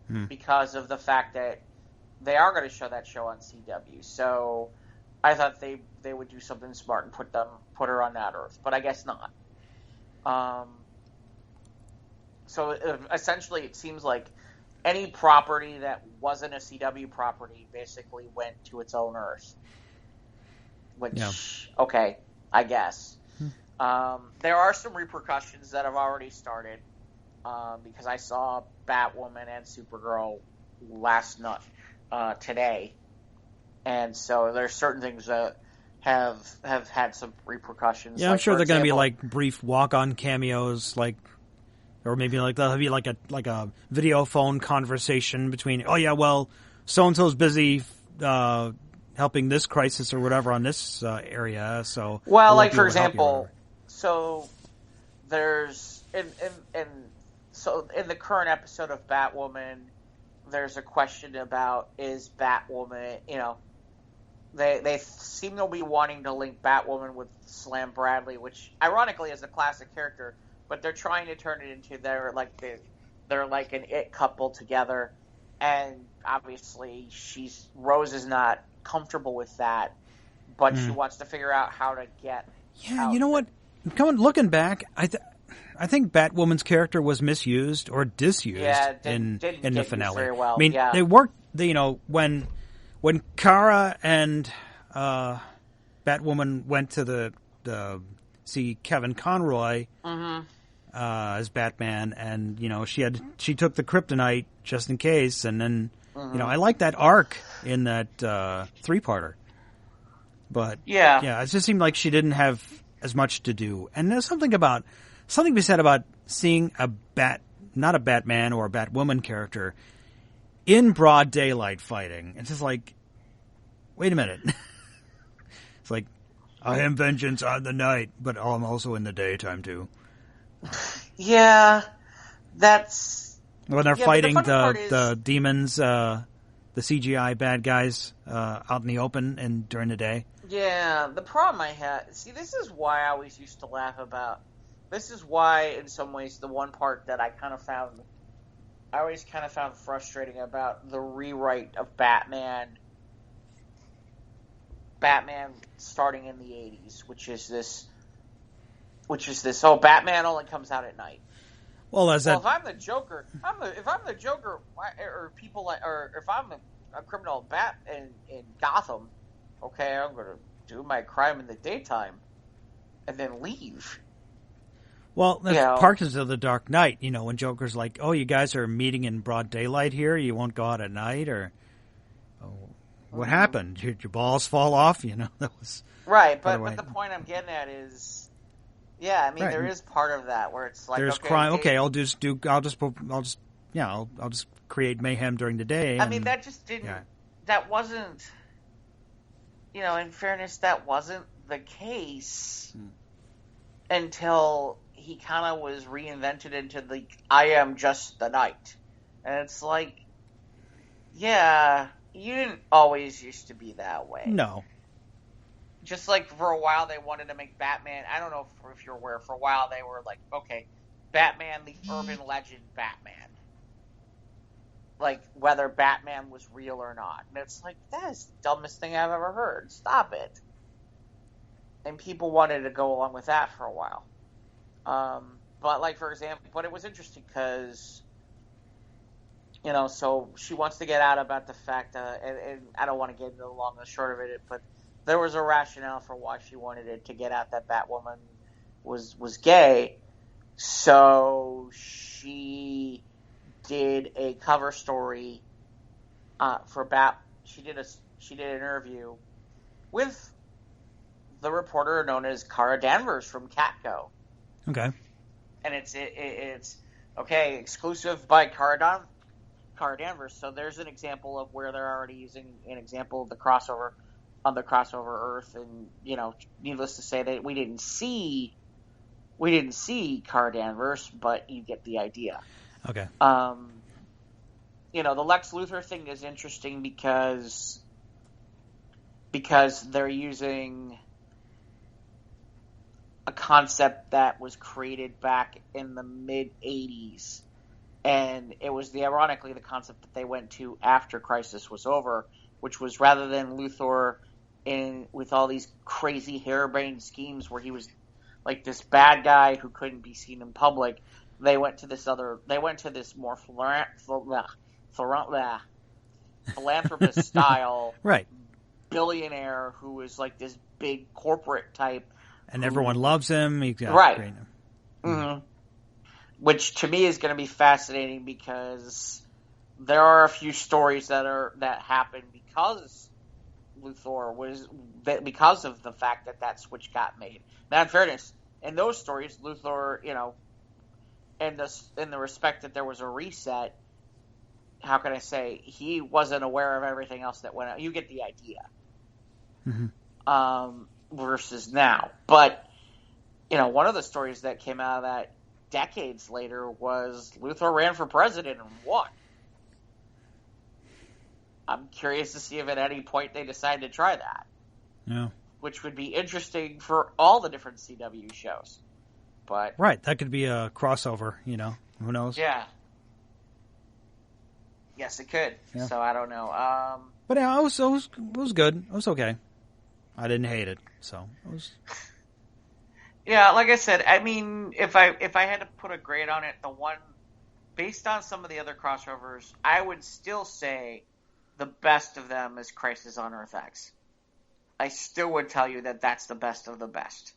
1 because of the fact that they are going to show that show on CW. So I thought they would do something smart and put her on that Earth, but I guess not. So essentially it seems like any property that wasn't a CW property basically went to its own Earth. Which, okay, I guess. There are some repercussions that have already started because I saw Batwoman and Supergirl last night. Today, and so there's certain things that have had some repercussions. Yeah, I'm sure they're going to be like brief walk-on cameos, or maybe there'll be like a video phone conversation between. Oh yeah, well, so and so's busy helping this crisis or whatever on this area. So for example, so there's so in the current episode of Batwoman. There's a question about, is Batwoman, They seem to be wanting to link Batwoman with Slam Bradley, which ironically is a classic character, but they're trying to turn it into they're like an it couple together, and obviously Rose is not comfortable with that, but she wants to figure out how to get. Yeah, you know what? Looking back, I think Batwoman's character was misused or disused in the finale. Very well. I mean, they worked. When Kara and Batwoman went to see Kevin Conroy as Batman, and she took the kryptonite just in case, and then I like that arc in that 3-parter. But it just seemed like she didn't have as much to do, and there's something to be said about seeing not a Batman or a Batwoman character in broad daylight fighting. It's just like, wait a minute. It's like, I am vengeance on the night, but I'm also in the daytime too. Yeah, that's when they're fighting the demons, the CGI bad guys out in the open and during the day. Yeah, the problem I had... See, this is why I always used to laugh about... This is why, in some ways, the one part that I always kind of found frustrating about the rewrite of Batman starting in the 80s, which is this, Batman only comes out at night. If I'm the Joker, or if I'm a criminal in Gotham, okay, I'm going to do my crime in the daytime and then leave. Well, that's part of the Dark Knight, when Joker's like, oh, you guys are meeting in broad daylight here, you won't go out at night, or what happened? Your balls fall off? That was... Right, but the point I'm getting at is, there is part of that where it's like, there's crime. Okay, I'll just create mayhem during the day. I mean, that just didn't. Yeah. That wasn't. In fairness, that wasn't the case until he kind of was reinvented into the I am just the night. And it's like, yeah, you didn't always used to be that way. No. Just like for a while they wanted to make Batman, I don't know if you're aware, for a while they were like, okay, Batman, the urban legend Batman. Like, whether Batman was real or not. And it's like, that is the dumbest thing I've ever heard. Stop it. And people wanted to go along with that for a while. But, like, for example, but it was interesting because, so she wants to get out about the fact, and I don't want to get into the long and the short of it, but there was a rationale for why she wanted it to get out that Batwoman was gay. So she did a cover story for She did an interview with the reporter known as Kara Danvers from Catco. Okay. And it's okay, exclusive by Kara Danvers. So there's an example of where they're already using an example of the crossover on the crossover Earth, and needless to say that we didn't see Kara Danvers, but you get the idea. Okay. The Lex Luthor thing is interesting because they're using a concept that was created back in the mid-'80s, and it was ironically the concept that they went to after Crisis was over, which was rather than Luthor with all these crazy harebrained schemes where he was like this bad guy who couldn't be seen in public. They went to this more philanthropist style right billionaire who was like this big corporate type, and everyone loves him. Right. Mm-hmm. Which to me is going to be fascinating because there are a few stories that happened because Luthor because of the fact that switch got made. Now, in fairness, in those stories, Luthor, in the respect that there was a reset, how can I say, he wasn't aware of everything else that went on. You get the idea. Mm-hmm. Versus now. But, one of the stories that came out of that decades later was Luthor ran for president and won. I'm curious to see if at any point they decide to try that. Yeah. Which would be interesting for all the different CW shows. But right, that could be a crossover, Who knows? Yeah. Yes, it could. Yeah. So I don't know. But yeah, it was good. It was okay. I didn't hate it, so it was. Yeah, like I said, I mean, if I had to put a grade on it, the one based on some of the other crossovers, I would still say the best of them is Crisis on Earth X. I still would tell you that that's the best of the best.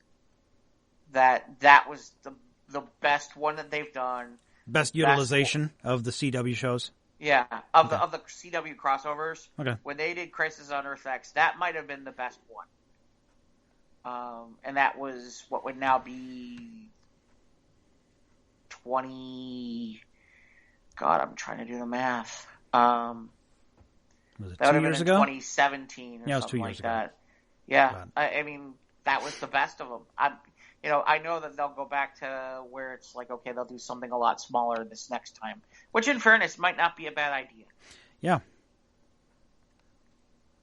That was the best one that they've done. Best utilization of the CW shows. Yeah, of the CW crossovers. Okay. When they did Crisis on Earth X, that might have been the best one. And that was what would now be 20. God, I'm trying to do the math. Was it that would 2 have years been ago? 2017 or yeah, it was 2 something years like ago. that. Yeah, I mean that was the best of them. I know that they'll go back to where it's like, okay, they'll do something a lot smaller this next time, which in fairness might not be a bad idea. Yeah.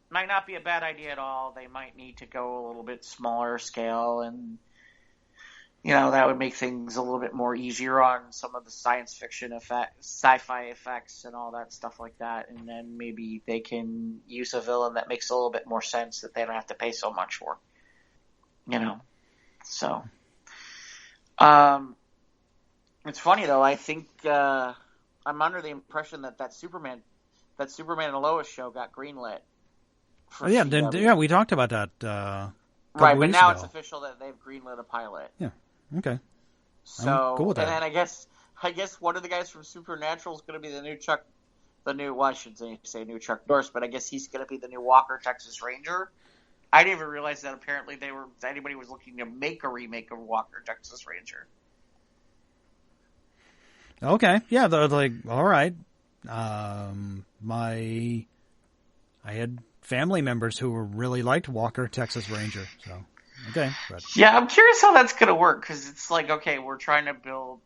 Might not be a bad idea at all. They might need to go a little bit smaller scale, and that would make things a little bit more easier on some of the science fiction effects, sci-fi effects, and all that stuff like that. And then maybe they can use a villain that makes a little bit more sense that they don't have to pay so much for. So, it's funny though. I think I'm under the impression that Superman and Lois show got greenlit. Oh, yeah, we talked about that. Right, but now it's official that they've greenlit a pilot. Yeah. Okay. So, I'm cool with that. And then I guess one of the guys from Supernatural is going to be the new Chuck. Well, I shouldn't say new Chuck Norris, but I guess he's going to be the new Walker, Texas Ranger. I didn't even realize that apparently anybody was looking to make a remake of Walker, Texas Ranger. Okay, yeah, all right. I had family members who really liked Walker, Texas Ranger, so okay. But. Yeah, I'm curious how that's going to work, because it's like, okay, we're trying to build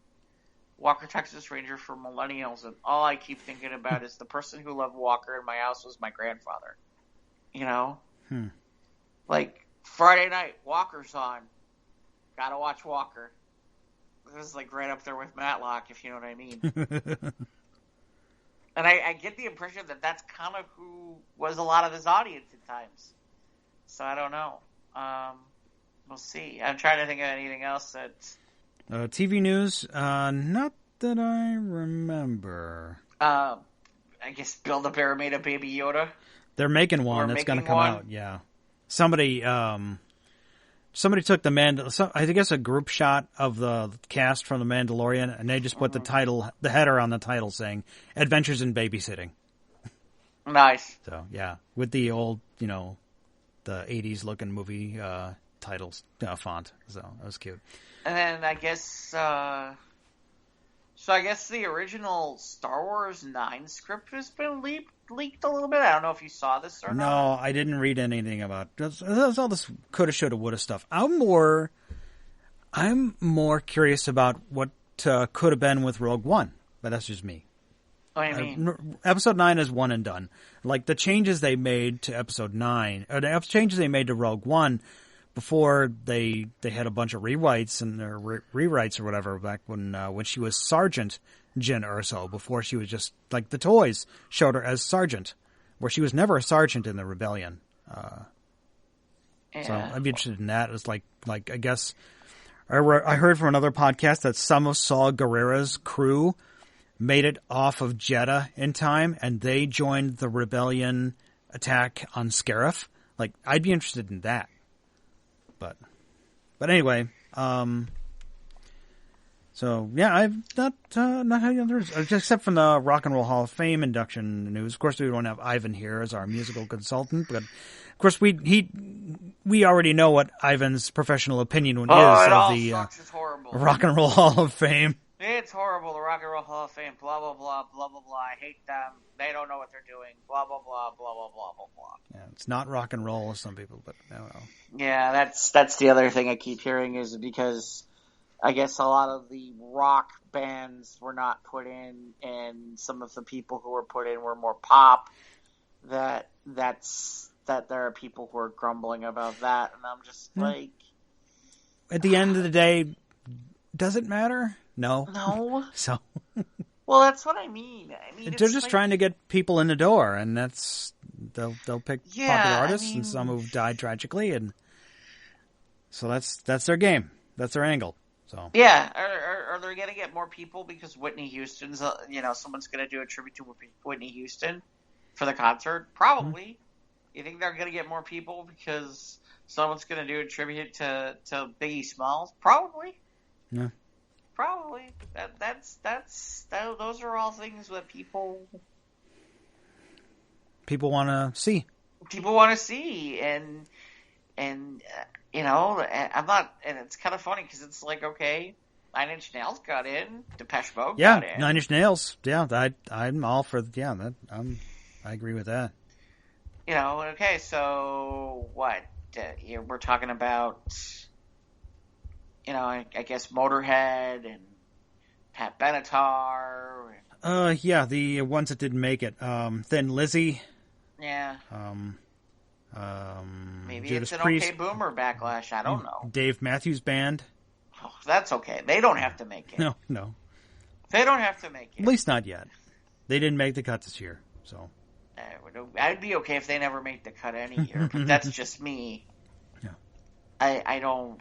Walker, Texas Ranger for millennials, and all I keep thinking about is the person who loved Walker in my house was my grandfather. Like, Friday night, Walker's on. Gotta watch Walker. This is like right up there with Matlock, if you know what I mean. And I get the impression that that's kind of who was a lot of his audience at times. So I don't know. We'll see. I'm trying to think of anything else that's... TV news? Not that I remember. I guess Bill the Bear made a Baby Yoda. They're making one that's going to come out, yeah. Somebody took I guess a group shot of the cast from The Mandalorian, and they just put the header on the title saying "Adventures in Babysitting." Nice. So yeah, with the old, the 80s looking movie titles font. So that was cute. And then I guess, I guess the original Star Wars 9 script has been leaked a little bit. I don't know if you saw this or not. No, I didn't read anything about it. That's all this coulda, shoulda, woulda stuff. I'm more curious about what could have been with Rogue One, but that's just me. What do you mean? Episode 9 is one and done. Like the changes they made to Episode 9, or the changes they made to Rogue One, before they had a bunch of rewrites or whatever back when she was Sergeant Jyn Erso, before she was just like the toys showed her as Sergeant, where she was never a sergeant in the rebellion. So I'd be interested in that. It's like I guess I heard from another podcast that some of Saw Gerrera's crew made it off of Jeddah in time, and they joined the rebellion attack on Scarif. Like I'd be interested in that. But anyway, so yeah, I've not had any others except from the Rock and Roll Hall of Fame induction news. Of course, we don't have Ivan here as our musical consultant, but of course we already know what Ivan's professional opinion is of the Rock and Roll Hall of Fame. It's horrible, the Rock and Roll Hall of Fame, blah, blah, blah, blah, blah, blah. I hate them. They don't know what they're doing, blah, blah, blah, blah, blah, blah, blah, blah. Yeah, it's not rock and roll, as some people, but I don't know. Yeah, that's the other thing I keep hearing is because I guess a lot of the rock bands were not put in, and some of the people who were put in were more pop. that there are people who are grumbling about that, and I'm just like, at the end of the day, does it matter? No. So, well, that's what I mean. they're just trying to get people in the door, and they'll pick popular artists and some who've died tragically, and so that's their game. That's their angle. So yeah, are they going to get more people because Whitney Houston's someone's going to do a tribute to Whitney Houston for the concert? Probably. Mm-hmm. You think they're going to get more people because someone's going to do a tribute to Biggie Smalls? Probably. Yeah. Probably. Those are all things that people want to see. People want to see, and I'm not. And it's kind of funny because it's like, okay, 9 Inch Nails got in, Depeche Mode got in. Yeah, 9 Inch Nails. Yeah, I'm all for. Yeah, I agree with that. Okay, so what? We're talking about, I guess Motorhead and Pat Benatar. Yeah, the ones that didn't make it. Thin Lizzy. Yeah. Maybe Judas it's an Priest. okay boomer backlash. I don't know. Dave Matthews Band. Oh, that's okay. They don't have to make it. No. They don't have to make it. At least not yet. They didn't make the cut this year, so. I'd be okay if they never make the cut any year, but that's just me. Yeah. I don't.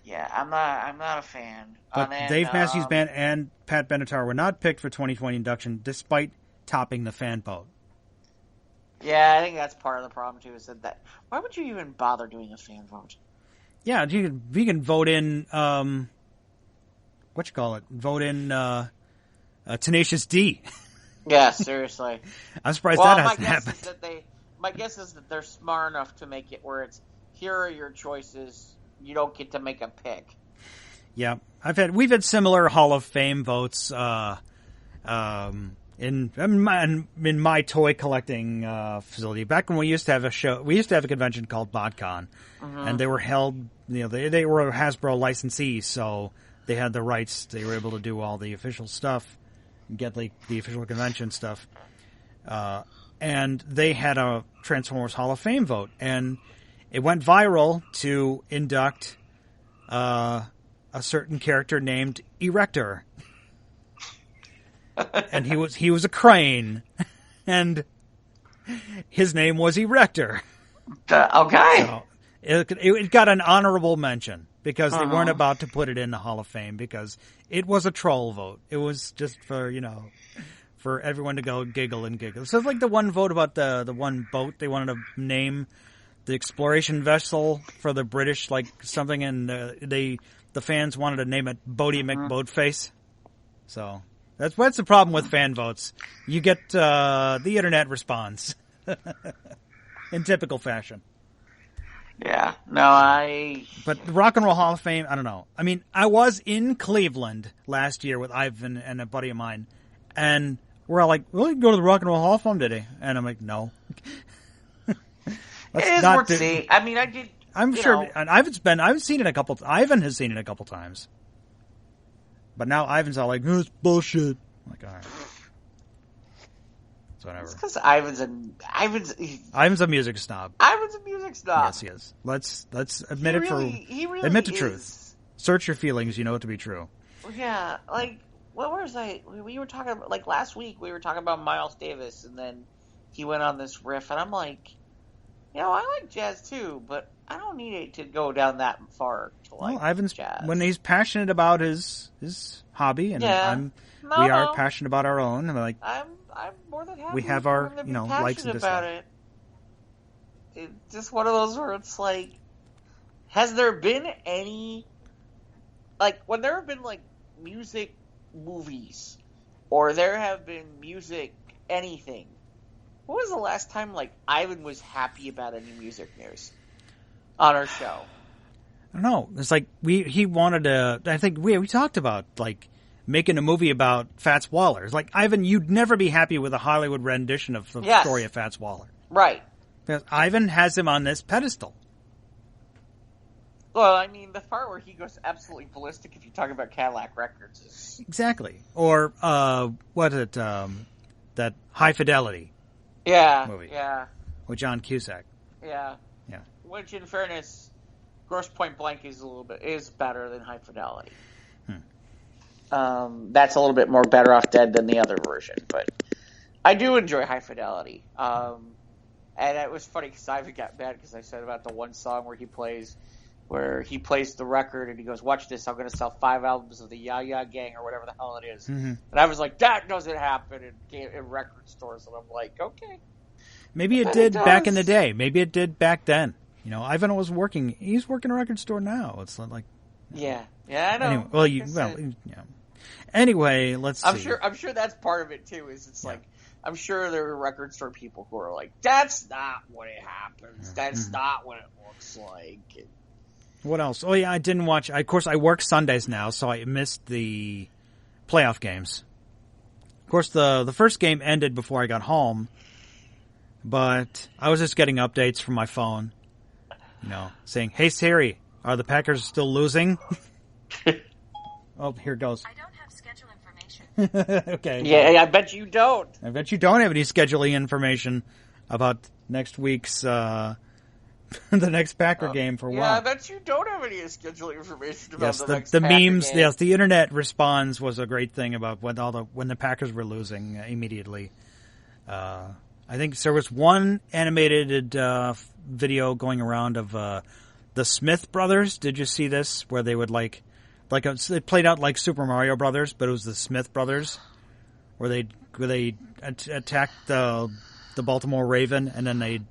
Yeah, I'm not a fan. But Dave Matthews Band and Pat Benatar were not picked for 2020 induction, despite topping the fan vote. Yeah, I think that's part of the problem too. Is that why would you even bother doing a fan vote? Yeah, you can vote in. Vote in Tenacious D. Yeah, seriously. I'm surprised that hasn't happened. My guess is that they're smart enough to make it where it's, here are your choices. You don't get to make a pick. Yeah, we've had similar Hall of Fame votes in my toy collecting facility. Back when we used to have a convention called BotCon, and they were held. They were Hasbro licensees, so they had the rights. They were able to do all the official stuff. Get the official convention stuff, and they had a Transformers Hall of Fame vote, and it went viral to induct a certain character named Erector, and he was a crane, and his name was Erector. Okay, so it got an honorable mention. Because they weren't about to put it in the Hall of Fame because it was a troll vote. It was just for everyone to go giggle and giggle. So it's like the one vote about the one boat they wanted to name the exploration vessel for the British, like something, and the fans wanted to name it Boaty McBoatface. So that's the problem with fan votes. You get the internet response in typical fashion. Yeah, no, But the Rock and Roll Hall of Fame, I don't know. I mean, I was in Cleveland last year with Ivan and a buddy of mine, and we're all like, "Well, you can go to the Rock and Roll Hall of Fame today," and I'm like, "No." It is worth seeing. I mean, I did. I'm sure. And I've seen it a couple. Ivan has seen it a couple times, but now Ivan's all like, "Oh, it's bullshit." I'm like, all right. Whatever. It's because Ivan's a music snob. Ivan's a music snob. Yes, he is. Let's admit admit the truth. Search your feelings. You know it to be true. Yeah, like what was we were talking about, like last week we were talking about Miles Davis, and then he went on this riff, and I'm like, I like jazz too, but I don't need it to go down that far to like Ivan's jazz. When he's passionate about his hobby, and we are passionate about our own, and like I'm more than happy. We have our, likes and dislikes. It's just one of those where it's like, has there been any, like, when there have been, like, music movies, or there have been music anything, when was the last time, like, Ivan was happy about any music news on our show? I don't know. It's like, he wanted to, I think we talked about, like, making a movie about Fats Waller. It's like, Ivan, you'd never be happy with a Hollywood rendition of the story of Fats Waller. Right. Because Ivan has him on this pedestal. Well, I mean, the part where he goes absolutely ballistic if you talk about Cadillac Records is... Exactly. Or, that High Fidelity movie. Yeah. With John Cusack. Yeah. Yeah. Which, in fairness, Gross Point Blank is better than High Fidelity. That's a little bit more Better Off Dead than the other version, but I do enjoy High Fidelity. And it was funny because I even got mad because I said about the one song where he plays the record and he goes, "Watch this, I'm going to sell 5 albums of the Ya Ya Gang," or whatever the hell it is. Mm-hmm. And I was like, that doesn't happen in record stores. And I'm like, okay. Maybe it did back in the day. Maybe it did back then. You know, Ivan was working. He's working a record store now. It's not like. Yeah, I know. Anyway, Anyway, let's see. I'm sure that's part of it too. Like, I'm sure there are record store people who are like, "That's not what it happens. That's not what it looks like." What else? Oh yeah, I didn't watch. Of course, I work Sundays now, so I missed the playoff games. Of course, the first game ended before I got home, but I was just getting updates from my phone, saying, "Hey Siri, are the Packers still losing?" Oh, here it goes. I don't have schedule information. Okay. Yeah, I bet you don't. I bet you don't have any scheduling information about next week's the next Packer game for a while. Yeah, I bet you don't have any scheduling information about the next the Packer memes. game. Yes, the internet response was a great thing about when the Packers were losing immediately. I think there was one animated video going around of the Smith brothers. Did you see this? Where they would it played out like Super Mario Brothers, but it was the Smith brothers, where they attacked the Baltimore Raven and then they'd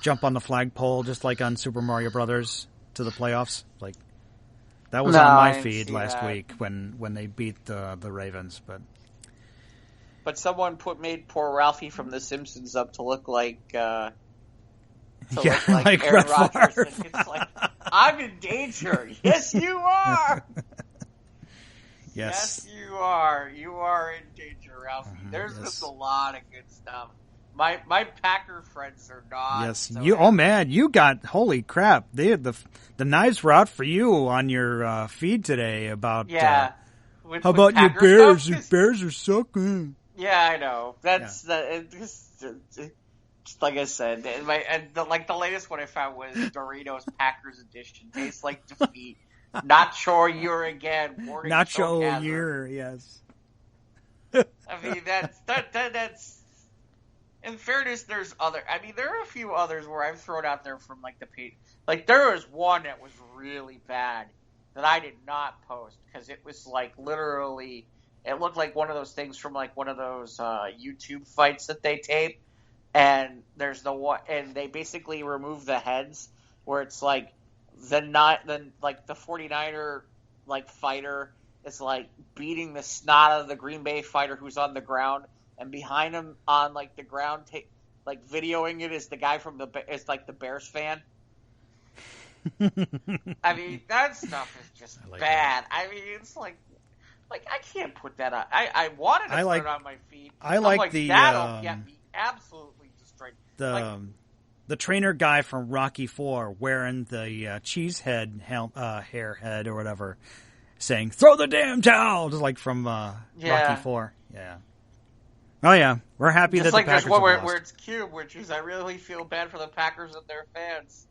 jump on the flagpole just like on Super Mario Brothers to the playoffs. Like that was on my feed last week when they beat the Ravens. But someone made poor Ralphie from The Simpsons up to look like look like Aaron Rodgers. And it's like, I'm in danger. Yes, you are. Yes, you are. You are in danger, Ralphie. There's just a lot of good stuff. My Packer friends are not. Yes, so you. happy. Oh man, you got holy crap! The knives were out for you on your feed today about. Yeah. How about your Packer Bears? stuff? Your Bears are sucking. Yeah, I know. That's just like I said. The latest one I found was Doritos Packers Edition. Tastes like defeat. Not sure you're again. Not sure you're. Yes. I mean that's. In fairness, there are a few others where I've thrown out there from the page. There was one that was really bad that I did not post because it was literally, it looked like one of those things from one of those YouTube fights that they tape. And there's and they basically remove the heads where it's the 49er fighter is beating the snot out of the Green Bay fighter who's on the ground. And behind him on the ground, videoing it is the guy from the Bears fan. I mean, that stuff is just bad. That. I mean, it's I can't put that on. I wanted to put it on my feed. That'll get me absolutely destroyed. The trainer guy from Rocky IV wearing the cheese head hair head or whatever, saying "Throw the damn towel," just from Rocky IV. Yeah. Oh yeah, we're happy that the Packers there's one have lost. where it's Cube, which is I really feel bad for the Packers and their fans.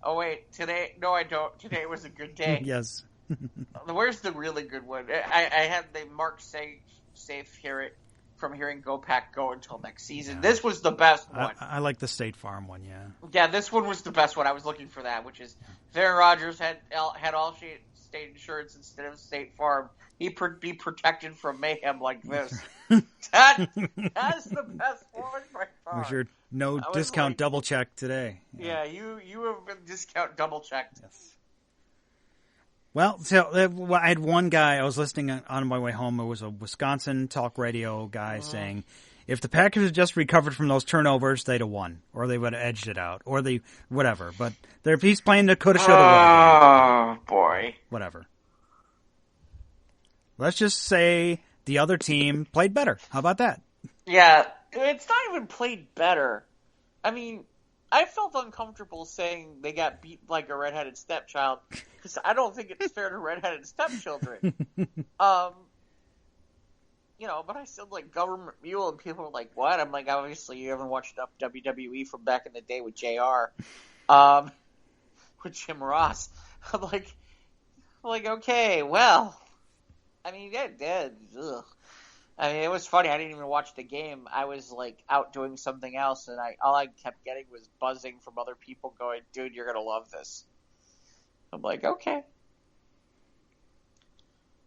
Oh wait, today? No, I don't. Today was a good day. Yes. Where's the really good one? I had the Mark Safe hear it from hearing Go Pack Go until next season. Yeah. This was the best one. I like the State Farm one. Yeah. Yeah, this one was the best one. I was looking for that, which is Aaron Rodgers had all state insurance instead of State Farm. He'd be protected from mayhem like this. That's the best one by far. Was your no discount double check today? Yeah, you have been discount double checked. Yes. Well, so I had one guy, I was listening on my way home, it was a Wisconsin talk radio guy saying, if the Packers had just recovered from those turnovers, they'd have won, or they would have edged it out, or whatever. But he's playing the coulda, shoulda, woulda. Oh, boy. Whatever. Let's just say the other team played better. How about that? Yeah, it's not even played better. I mean, I felt uncomfortable saying they got beat like a redheaded stepchild because I don't think it's fair to redheaded stepchildren. but I said, like, Government Mule, and people were like, what? I'm like, obviously you haven't watched enough WWE from back in the day with JR, with Jim Ross. I'm like, okay, well, I mean, ugh. I mean, it was funny. I didn't even watch the game. I was, like, out doing something else, and all I kept getting was buzzing from other people going, dude, you're going to love this. I'm like, okay.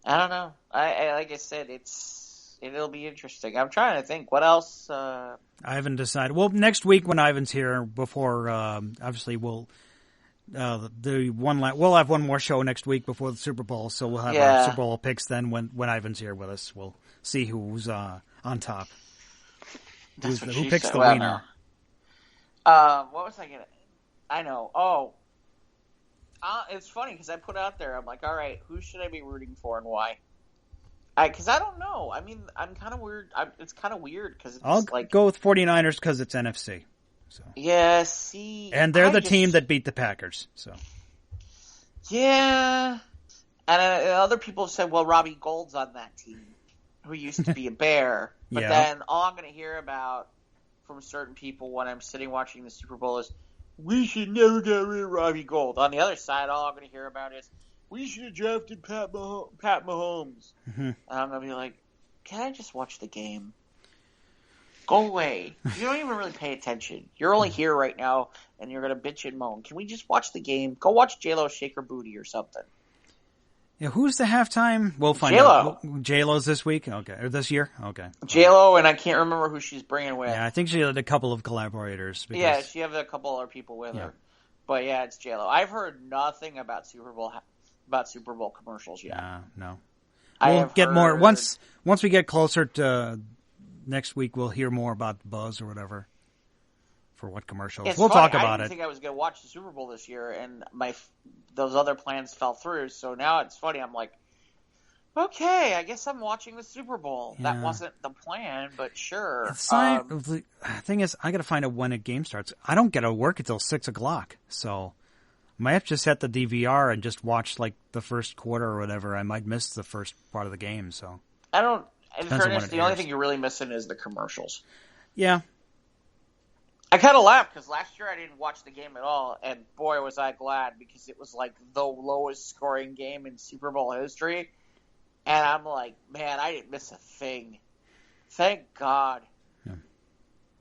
I don't know. I like I said, it'll be interesting. I'm trying to think. What else? I haven't decided. Well, next week when Ivan's here, before, obviously we'll have one more show next week before the Super Bowl, so we'll have our Super Bowl picks then when Ivan's here with us. We'll see who's on top. Who picks the winner? What was I gonna? I know. Oh, it's funny because I put out there. I'm like, all right, who should I be rooting for and why? Because I don't know. I mean, I'm kind of weird. It's kind of weird because I'll go with 49ers because it's NFC. So. Yeah, see, and they're the team that beat the Packers. So, yeah, and other people have said, "Well, Robbie Gould's on that team, who used to be a Bear." But then all I'm going to hear about from certain people when I'm sitting watching the Super Bowl is, "We should never get rid of Robbie Gould." On the other side, all I'm going to hear about is, "We should have drafted Pat Mahomes." Mm-hmm. And I'm going to be like, "Can I just watch the game? Go away. You don't even really pay attention. You're only here right now, and you're going to bitch and moan. Can we just watch the game? Go watch J-Lo shake her booty or something." Yeah, who's the halftime? We'll find J-Lo. out. J-Lo's this week? Okay. Or this year? Okay. J-Lo, and I can't remember who she's bringing with. Yeah, I think she had a couple of collaborators. Yeah, she has a couple other people with her. But yeah, it's J-Lo. I've heard nothing about Super Bowl commercials yet. No. We'll get more once we get closer to next week. We'll hear more about the buzz or whatever for what commercials. We'll talk about it. I didn't think I was going to watch the Super Bowl this year, and those other plans fell through. So now it's funny. I'm like, okay, I guess I'm watching the Super Bowl. Yeah. That wasn't the plan, but sure. The thing is, I got to find out when a game starts. I don't get to work until 6:00, so I might have to set the DVR and just watch like the first quarter or whatever. I might miss the first part of the game. So I don't. In fairness, the only thing you're really missing is the commercials. Yeah. I kind of laughed because last year I didn't watch the game at all, and boy was I glad because it was like the lowest scoring game in Super Bowl history, and I'm like, man, I didn't miss a thing. Thank God. Yeah.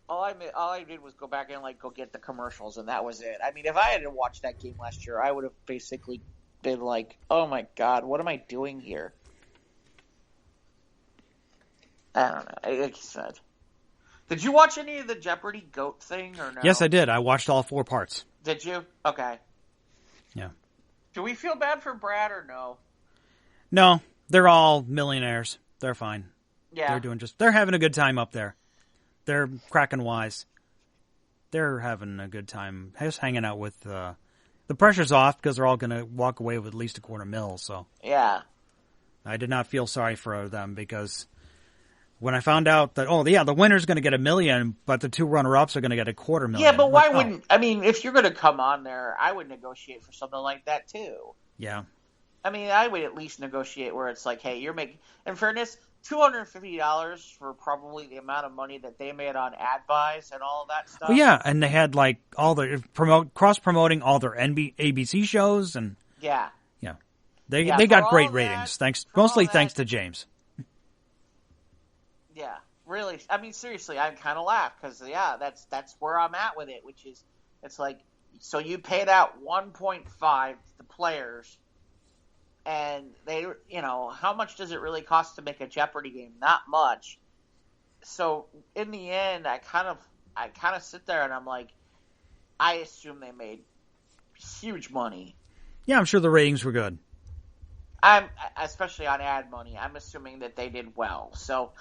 All I did was go back and go get the commercials, and that was it. I mean, if I had to watch that game last year, I would have basically been like, oh my God, what am I doing here? I don't know. Like you said. Did you watch any of the Jeopardy GOAT thing or no? Yes, I did. I watched all 4 parts. Did you? Okay. Yeah. Do we feel bad for Brad or no? No. They're all millionaires. They're fine. Yeah. They're having a good time up there. They're cracking wise. They're having a good time just hanging out with the pressure's off because they're all going to walk away with at least $250,000. So yeah. I did not feel sorry for them because when I found out that, the winner's going to get $1 million, but the 2 runner-ups are going to get $250,000. Yeah, but why wouldn't... I mean, if you're going to come on there, I would negotiate for something like that, too. Yeah. I mean, I would at least negotiate where it's like, hey, you're making... In fairness, $250 for probably the amount of money that they made on ad buys and all of that stuff. Well, yeah, and they had, all the... cross-promoting all their ABC shows, and... Yeah. Yeah. They got great ratings, thanks to James. Yeah, really. I mean, seriously, I kind of laugh because, that's where I'm at with it, which is, it's like, so you paid out 1.5 to the players, and they, how much does it really cost to make a Jeopardy game? Not much. So in the end, I kind of sit there and I'm like, I assume they made huge money. Yeah, I'm sure the ratings were good. Especially on ad money, I'm assuming that they did well. So,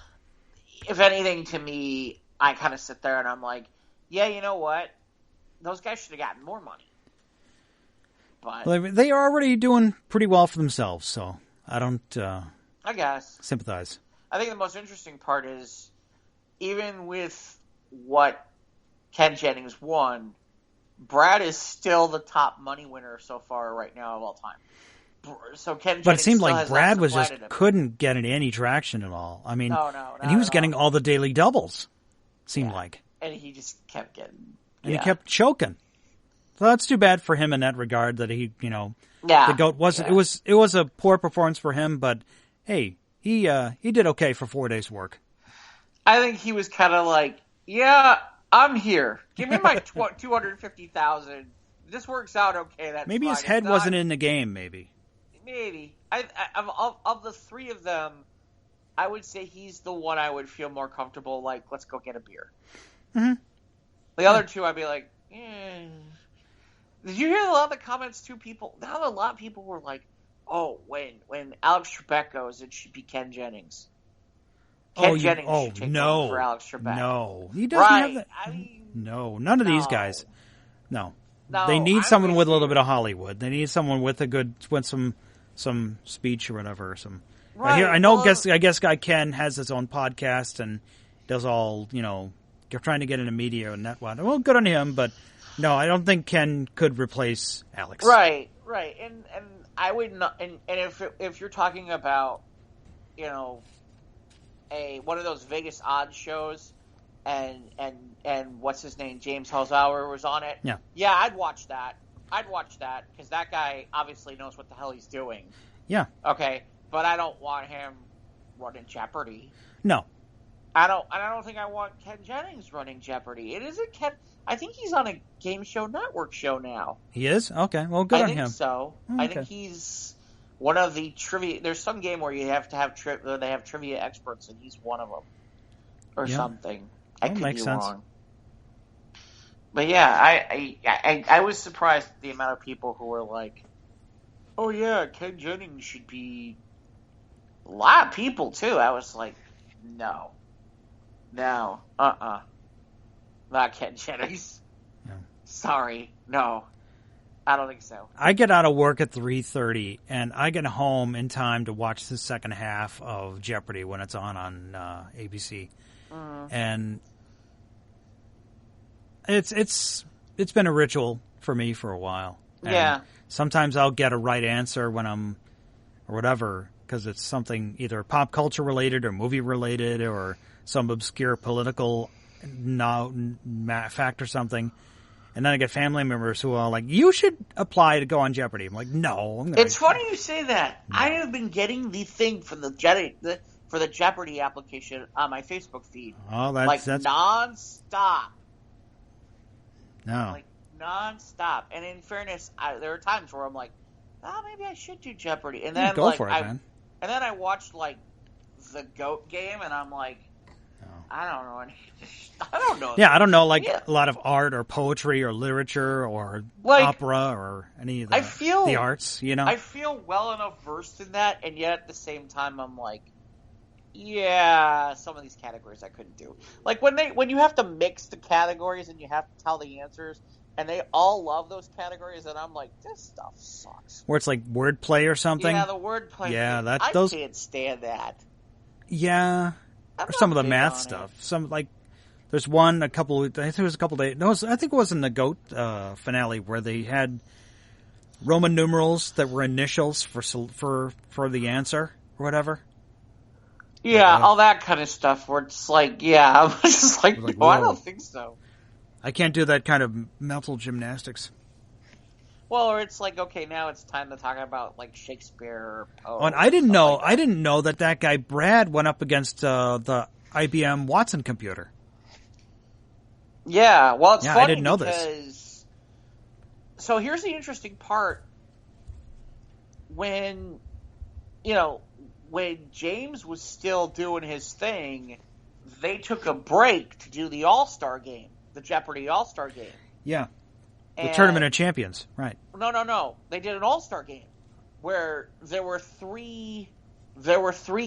if anything, to me, I kind of sit there and I'm like, yeah, you know what? Those guys should have gotten more money. But they are already doing pretty well for themselves, so I don't I guess sympathize. I think the most interesting part is, even with what Ken Jennings won, Brad is still the top money winner so far right now of all time. So Ken But it Jennings seemed still like has Brad not was just supplanted him. couldn't get any traction at all. I mean, No, and he not was at getting all the daily doubles. Seemed Yeah. like, And he just kept getting. and he kept choking. So that's too bad for him in that regard. That he, Yeah. the GOAT wasn't. Yeah. It was a poor performance for him. But hey, he did okay for 4 days' work. I think he was kind of like, yeah, I'm here. Give me my 250,000. This works out okay. That's Maybe his fine. head It's not- wasn't in the game. Maybe. Maybe. Of the three of them, I would say he's the one I would feel more comfortable. Like, let's go get a beer. Mm-hmm. The other two, I'd be like, Did you hear a lot of the comments too? A lot of people were like, oh, when Alex Trebek goes, it should be Ken Jennings. Ken Jennings should take over for Alex Trebek. No, he doesn't have that. I mean, No, none of these guys. No. No, They need I'm someone with a little you. bit of Hollywood. They need someone with some speech or whatever. Right, I know. well, I guess Guy Ken has his own podcast and does all trying to get into media and that one. Well, good on him, but no, I don't think Ken could replace Alex. Right, and I would not. And if you're talking about, one of those Vegas odds shows, and what's his name, James Hosauer was on it. Yeah, I'd watch that. Because that guy obviously knows what the hell he's doing. Yeah. Okay, but I don't want him running Jeopardy. No. I don't think I want Ken Jennings running Jeopardy. It isn't Ken. I think he's on a game show network show now. He is? Okay. Well, good on him. I think so. Okay. I think he's one of the trivia. There's some game where you have to have they have trivia experts, and he's one of them, or something. I could be wrong. But yeah, I was surprised at the amount of people who were like, "Oh yeah, Ken Jennings should be." A lot of people too. I was like, "No, not Ken Jennings." No. Sorry, no, I don't think so. I get out of work at 3:30, and I get home in time to watch the second half of Jeopardy when it's on ABC, and it's been a ritual for me for a while. And yeah. Sometimes I'll get a right answer when I'm or whatever because it's something either pop culture related or movie related or some obscure political fact or something. And then I get family members who are like, you should apply to go on Jeopardy. I'm like, no. It's funny you say that. No. I have been getting the thing for the Jeopardy application on my Facebook feed. Oh, that's nonstop. No. Like nonstop. And in fairness, there are times where I'm like, maybe I should do Jeopardy. And then go for it, man. And then I watched the GOAT game, and I'm like, I don't know. I don't know. Yeah, I don't know a lot of art or poetry or literature or opera or any of the arts, I feel well enough versed in that, and yet at the same time I'm like, yeah, some of these categories I couldn't do. Like when you have to mix the categories and you have to tell the answers, and they all love those categories, and I'm like, this stuff sucks. Where it's like wordplay or something? Yeah, the wordplay. Yeah, I can't stand that. Yeah. Or some of the math stuff. There's one, I think it was a couple days. No, I think it was in the GOAT finale where they had Roman numerals that were initials for the answer or whatever. Yeah, all that kind of stuff where it's like, I was just like, no, I don't think so. I can't do that kind of mental gymnastics. Well, or it's like, okay, now it's time to talk about Shakespeare or Poe. Oh, and I didn't know that guy Brad went up against the IBM Watson computer. Yeah, well, it's funny I didn't know this. So here's the interesting part. When James was still doing his thing, they took a break to do the All-Star game, the Jeopardy All-Star game. Yeah. The Tournament of Champions, right. No. They did an All-Star game where there were three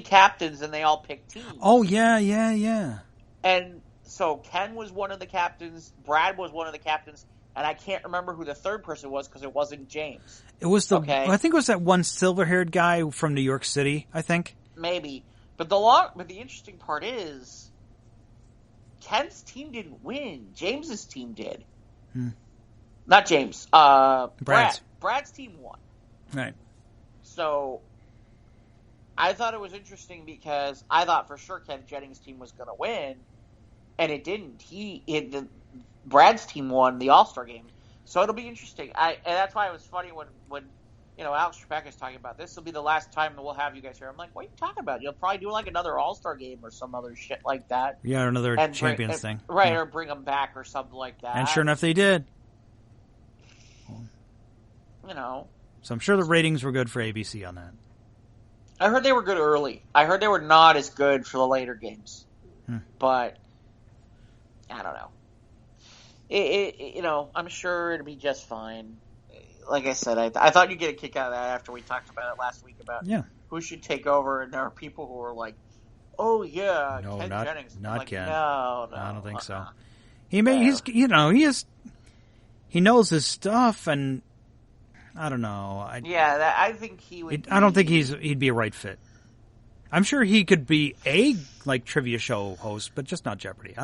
captains and they all picked teams. Oh, yeah. And so Ken was one of the captains, Brad was one of the captains, and I can't remember who the third person was because it wasn't James. It was I think it was that one silver-haired guy from New York City, I think. Maybe. But the interesting part is Ken's team didn't win. James's team did. Not James. Brad's team won. Right. So I thought it was interesting because I thought for sure Ken Jennings' team was going to win, and it didn't. Brad's team won the All-Star game. So it'll be interesting. And that's why it was funny when Alex Trebek is talking about this will be the last time that we'll have you guys here. I'm like, what are you talking about? You'll probably do like another All-Star game or some other shit like that. Yeah, or another Champions thing. Right, yeah. Or bring them back or something like that. And sure enough, they did. So I'm sure the ratings were good for ABC on that. I heard they were good early. I heard they were not as good for the later games. But I don't know. I'm sure it'll be just fine. Like I said, I thought you'd get a kick out of that after we talked about it last week about who should take over, and there are people who are like, "Oh yeah, no, Ken not, Jennings." Not like, Ken. No, I don't think so. He knows his stuff, and I don't know. I think he would. I don't think he'd be a right fit. I'm sure he could be a trivia show host, but just not Jeopardy.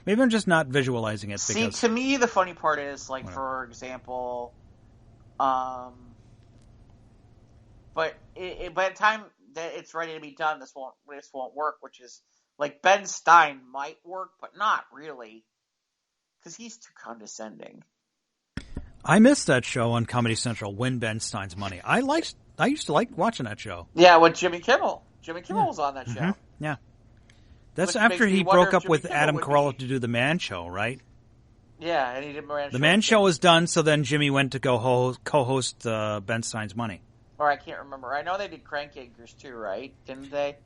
Maybe I'm just not visualizing it. See, to me, the funny part is for example, but by the time that it's ready to be done, this won't work. Which is Ben Stein might work, but not really, because he's too condescending. I missed that show on Comedy Central, Win Ben Stein's Money. I used to like watching that show. Yeah, with Jimmy Kimmel. Jimmy Kimmel was on that show. Mm-hmm. Yeah. That's after he broke up with Adam Carolla to do The Man Show, right? Yeah, and he did The Man Show was done, so then Jimmy went to go co-host Ben Stein's Money. Or I can't remember. I know they did Crank Yankers too, right? Didn't they?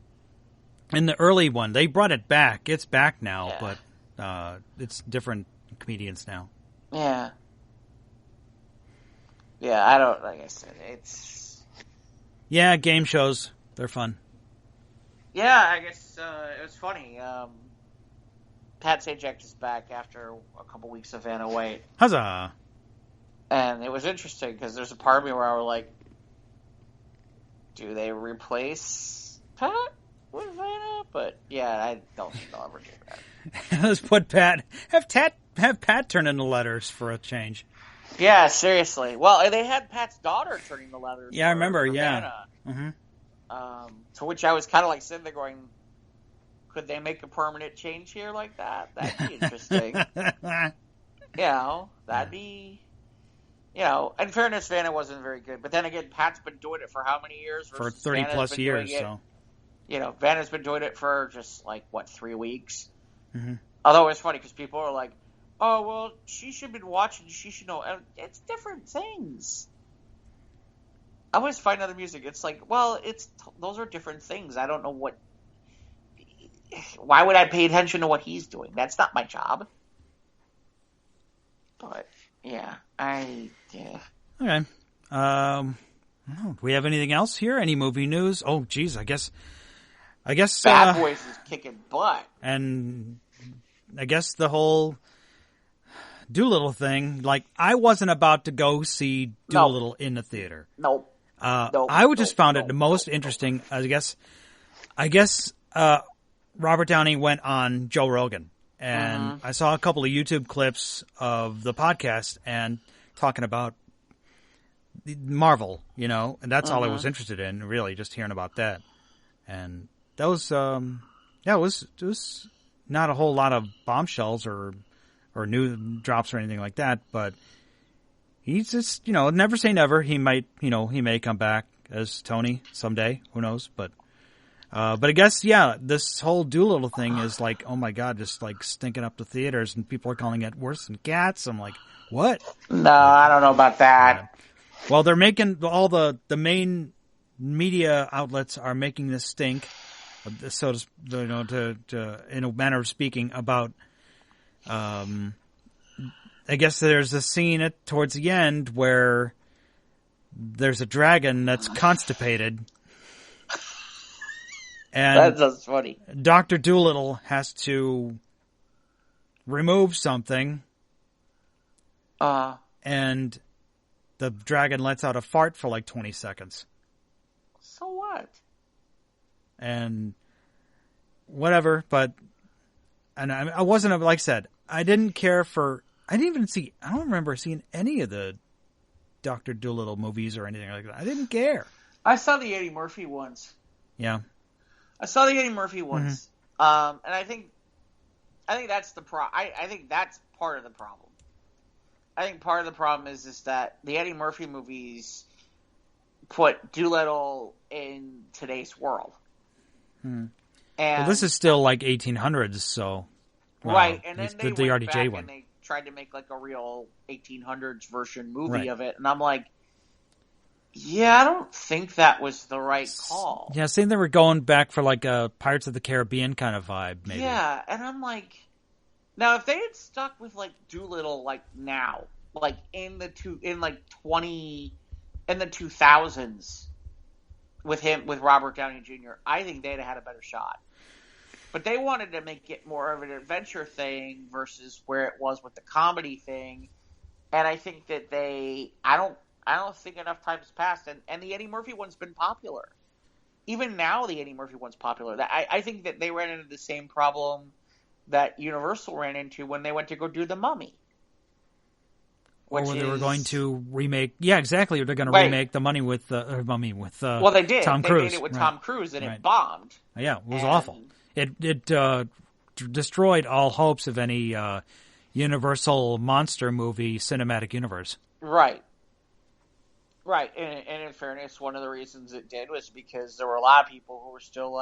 In the early one. They brought it back. It's back now, but it's different comedians now. Yeah. Yeah, I don't, like I said, it's... Yeah, game shows. They're fun. Yeah, I guess it was funny. Pat Sajak is back after a couple weeks of Vanna White. Huzzah! And it was interesting, because there's a part of me where I was like, do they replace Pat with Vanna? But, yeah, I don't think they'll ever do that. Let's put Pat... Have Pat turn in the letters for a change. Yeah, seriously. Well, they had Pat's daughter turning the letters. Yeah, I remember. Vanna. Mm-hmm. To which I was kind of sitting there going, could they make a permanent change here like that? That'd be interesting. That'd be, in fairness, Vanna wasn't very good. But then again, Pat's been doing it for how many years? For 30 plus years, so. Vanna's been doing it for just 3 weeks? Mm-hmm. Although it's funny because people are like, oh, well, she should have been watching. She should know. It's different things. I always find other music. It's those are different things. I don't know what. Why would I pay attention to what he's doing? That's not my job. But yeah. Okay. Do we have anything else here? Any movie news? Oh, geez. I guess. Bad Boys is kicking butt. And I guess the whole Doolittle thing, I wasn't about to go see Doolittle in the theater. Nope. I just found it the most interesting. I guess Robert Downey went on Joe Rogan, and I saw a couple of YouTube clips of the podcast and talking about Marvel, and that's all I was interested in, really, just hearing about that. And that was, it was not a whole lot of bombshells or new drops or anything like that, but he's just, never say never. He might, he may come back as Tony someday. Who knows? But I guess, this whole Doolittle thing is oh my God, just stinking up the theaters, and people are calling it worse than cats. I'm like, what? No, I don't know about that. Well, they're making all the main media outlets are making this stink, so to in a manner of speaking, about. I guess there's a scene towards the end where there's a dragon that's constipated. And that's funny. Dr. Doolittle has to remove something. And the dragon lets out a fart for 20 seconds. So what? And whatever, but I wasn't, like I said, I didn't care for, I don't remember seeing any of the Dr. Doolittle movies or anything like that. I didn't care. I saw the Eddie Murphy ones. Yeah. I saw the Eddie Murphy ones. And I think that's I think that's part of the problem. I think part of the problem is that the Eddie Murphy movies put Doolittle in today's world. And well, this is still like 1800s, so right. And then they the went RDJ back one. and they tried to make like a real 1800s version movie of it, and I'm like, yeah, I don't think that was the right call. Yeah, saying they were going back for like a Pirates of the Caribbean kind of vibe, maybe. Yeah, and I'm like, now if they had stuck with like Doolittle like now, like in the 2000s with Robert Downey Jr., I think they'd have had a better shot. But they wanted to make it more of an adventure thing versus where it was with the comedy thing. And I think that I don't think enough time has passed. And the Eddie Murphy one's been popular. Even now, the Eddie Murphy one's popular. I think that they ran into the same problem that Universal ran into when they went to go do The Mummy. Or they were going to remake. Yeah, exactly. They're going to remake The Mummy with Mummy with well, they did. Tom Cruise. They made it with Tom Cruise, and it bombed. Yeah, it was awful. It destroyed all hopes of any Universal monster movie cinematic universe. Right. Right. And in fairness, one of the reasons it did was because there were a lot of people who were still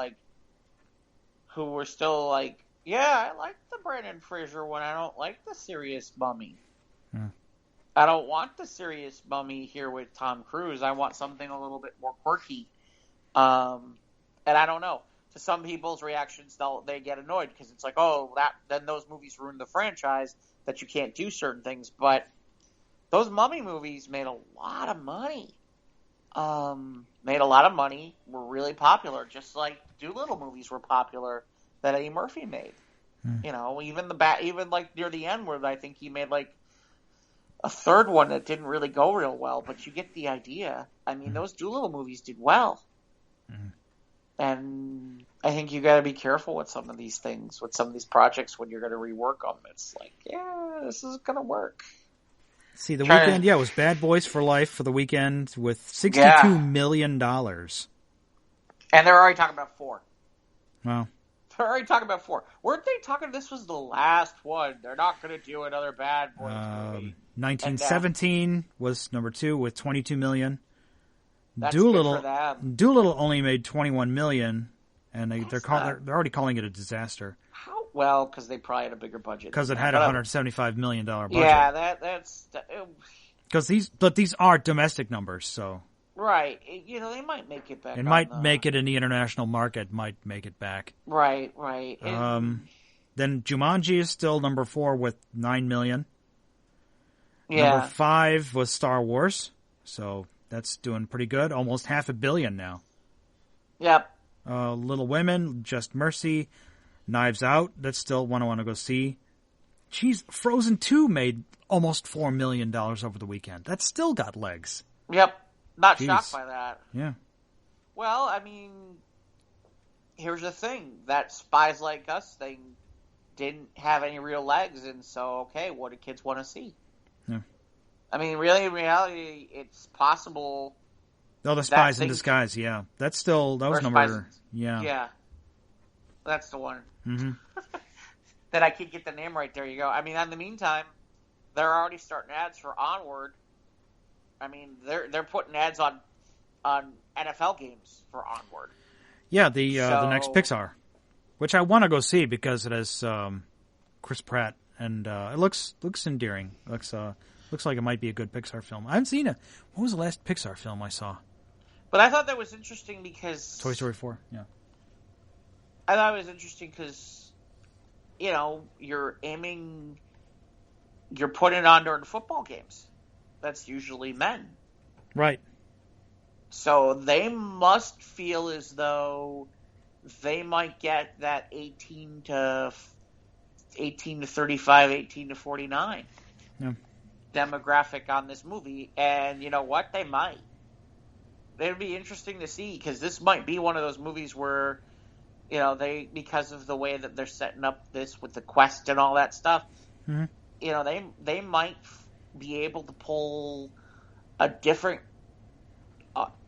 like, yeah, I like the Brendan Fraser one. I don't like the serious Mummy. I don't want the serious Mummy here with Tom Cruise. I want something a little bit more quirky. And I don't know. To some people's reactions, they get annoyed because it's like, oh, then those movies ruin the franchise, that you can't do certain things. But those Mummy movies made a lot of money. Were really popular, just like Doolittle movies were popular that Eddie Murphy made. You know, even like near the end where I think he made like a third one that didn't really go real well, but you get the idea. I mean, those Doolittle movies did well. And I think you got to be careful with some of these things, with some of these projects when you're going to rework them. It's like, yeah, this is going to work. See, the weekend, it was Bad Boys for Life for the weekend with $62 million. And they're already talking about 4. Wow. They're already talking about 4. Weren't they talking this was the last one? They're not going to do another Bad Boys movie. 1917 was number 2 with $22 million. That's good for them. Doolittle only made $21 million, and they're already calling it a disaster. How? Well, because they probably had a bigger budget. Because it had a $175 million budget. Yeah, that's. Because these are domestic numbers, so. Right, you know, they might make it back. It might make it in the international market. Might make it back. Right. Then Jumanji is still number 4 with $9 million. Yeah. Number 5 was Star Wars, so that's doing pretty good. Almost $500 million now. Yep. Little Women, Just Mercy, Knives Out. That's still one I want to go see. Jeez, Frozen 2 made almost $4 million over the weekend. That's still got legs. Yep. Not shocked by that. Yeah. Well, I mean, here's the thing. That Spies Like Us thing didn't have any real legs, and so, okay, what do kids want to see? Yeah. I mean, really, in reality, it's possible. Oh, the Spies in Disguise, yeah. That was number... Yeah. Yeah. That's the one. Mm-hmm. That I can't get the name right. There you go. I mean, in the meantime, they're already starting ads for Onward. I mean, they're putting ads on NFL games for Onward. Yeah, the next Pixar, which I want to go see because it has Chris Pratt, and it looks endearing. Looks like it might be a good Pixar film. I haven't seen it. What was the last Pixar film I saw? But I thought that was interesting because Toy Story 4. Yeah, I thought it was interesting because you're putting it on during football games. That's usually men. Right. So they must feel as though they might get that 18 to 35, 18 to 49 demographic on this movie. And you know what? They might. It'd be interesting to see because this might be one of those movies where, because of the way that they're setting up this with the quest and all that stuff, they might be able to pull a different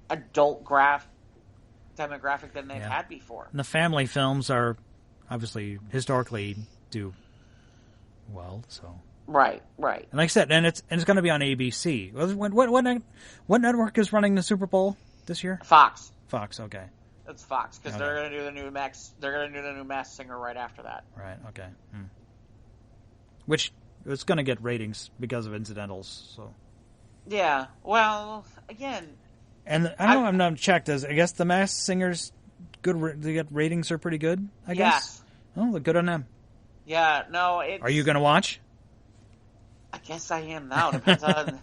adult demographic than they've had before. And the family films are obviously historically do well, so Right. And like I said, and it's going to be on ABC. What network is running the Super Bowl this year? Fox. Okay. It's Fox because they're going to do the new They're going to do the new Masked Singer right after that. Right. Okay. Which it's going to get ratings because of incidentals. So. Yeah. Well, again. And I don't know. I'm not checked. I guess the Masked Singer's good. They get ratings are pretty good. I guess. Yes. Oh, look good on them. Yeah. No. Are you going to watch? I guess I am now. Depends on.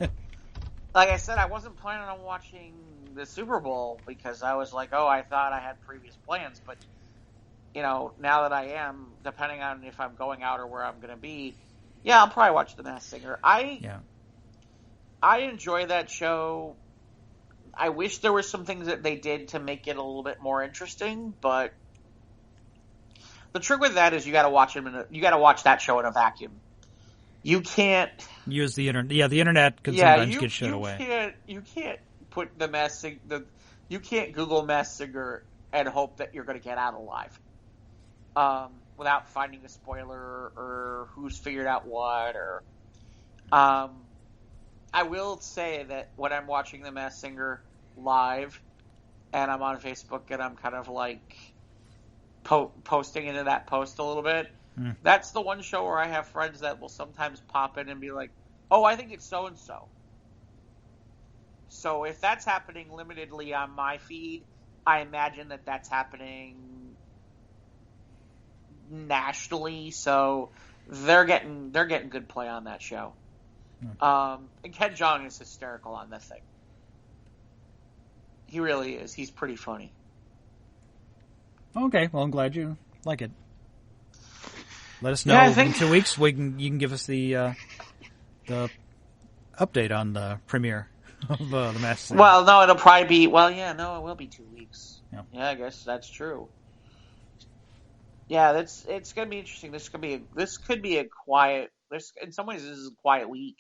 Like I said, I wasn't planning on watching the Super Bowl because I was like, I thought I had previous plans. But, now that I am, depending on if I'm going out or where I'm going to be, I'll probably watch The Masked Singer. I enjoy that show. I wish there were some things that they did to make it a little bit more interesting, but the trick with that is you got to watch that show in a vacuum. You can't use the internet. Yeah, the internet can sometimes get shut away. You can't put the Masked Singer. You can't Google Masked Singer and hope that you're going to get out alive, without finding a spoiler or who's figured out what. Or, I will say that when I'm watching the Masked Singer live, and I'm on Facebook and I'm kind of like posting into that post a little bit. That's the one show where I have friends that will sometimes pop in and be like, I think it's so-and-so. So if that's happening limitedly on my feed, I imagine that that's happening nationally. So they're getting good play on that show. And Ken Jeong is hysterical on that thing. He really is. He's pretty funny. Okay, well, I'm glad you like it. Let us know in 2 weeks. You can give us the update on the premiere of the Masked Singer. Well, no, it'll probably be. Well, it will be 2 weeks. Yeah, I guess that's true. Yeah, it's gonna be interesting. This could be a quiet. In some ways, this is a quiet week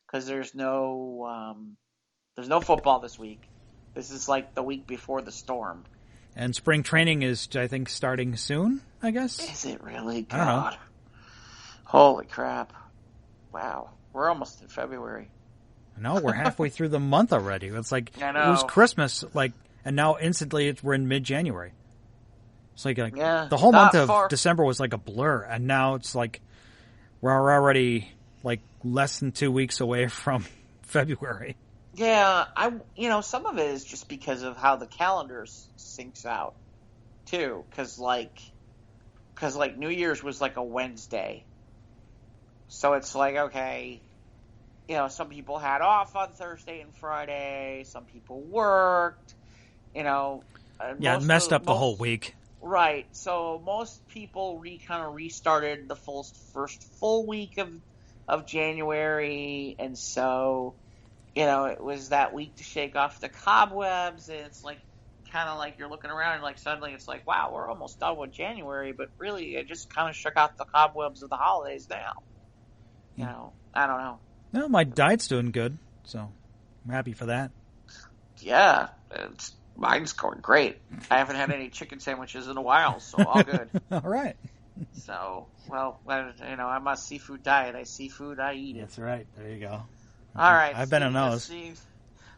because there's no football this week. This is like the week before the storm. And spring training is, I think, starting soon, I guess? Is it really? God. I don't know. Holy crap. Wow. We're almost in February. No, we're halfway through the month already. It's like, I know. It was Christmas, and now instantly we're in mid-January. It's like the whole month of December was like a blur, and now it's like we're already like less than 2 weeks away from February. Yeah, some of it is just because of how the calendar syncs out, too. Because New Year's was like a Wednesday. So it's like, okay, some people had off on Thursday and Friday. Some people worked, it messed up the whole week. Right. So most people kind of restarted the first full week of January. And so... it was that week to shake off the cobwebs, and it's like, kind of like you're looking around and like suddenly it's like, wow, we're almost done with January, but really it just kind of shook out the cobwebs of the holidays now. I don't know. No, my diet's doing good, so I'm happy for that. Yeah, mine's going great. I haven't had any chicken sandwiches in a while, so all good. All right. So, I'm on a seafood diet. I see food, I eat it. That's right. There you go. All right. I've been on those.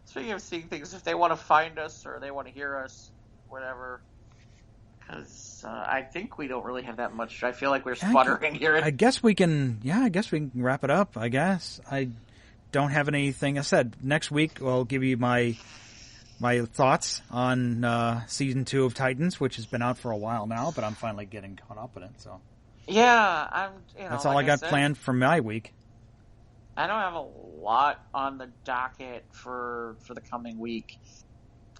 Speaking of seeing things, if they want to find us or they want to hear us, whatever, because I think we don't really have that much. I feel like we're sputtering here. I guess we can. Yeah, I guess we can wrap it up. I guess I don't have anything. I said next week I'll give you my thoughts on season 2 of Titans, which has been out for a while now, but I'm finally getting caught up in it. So yeah, that's all I got planned for my week. I don't have a lot on the docket for the coming week.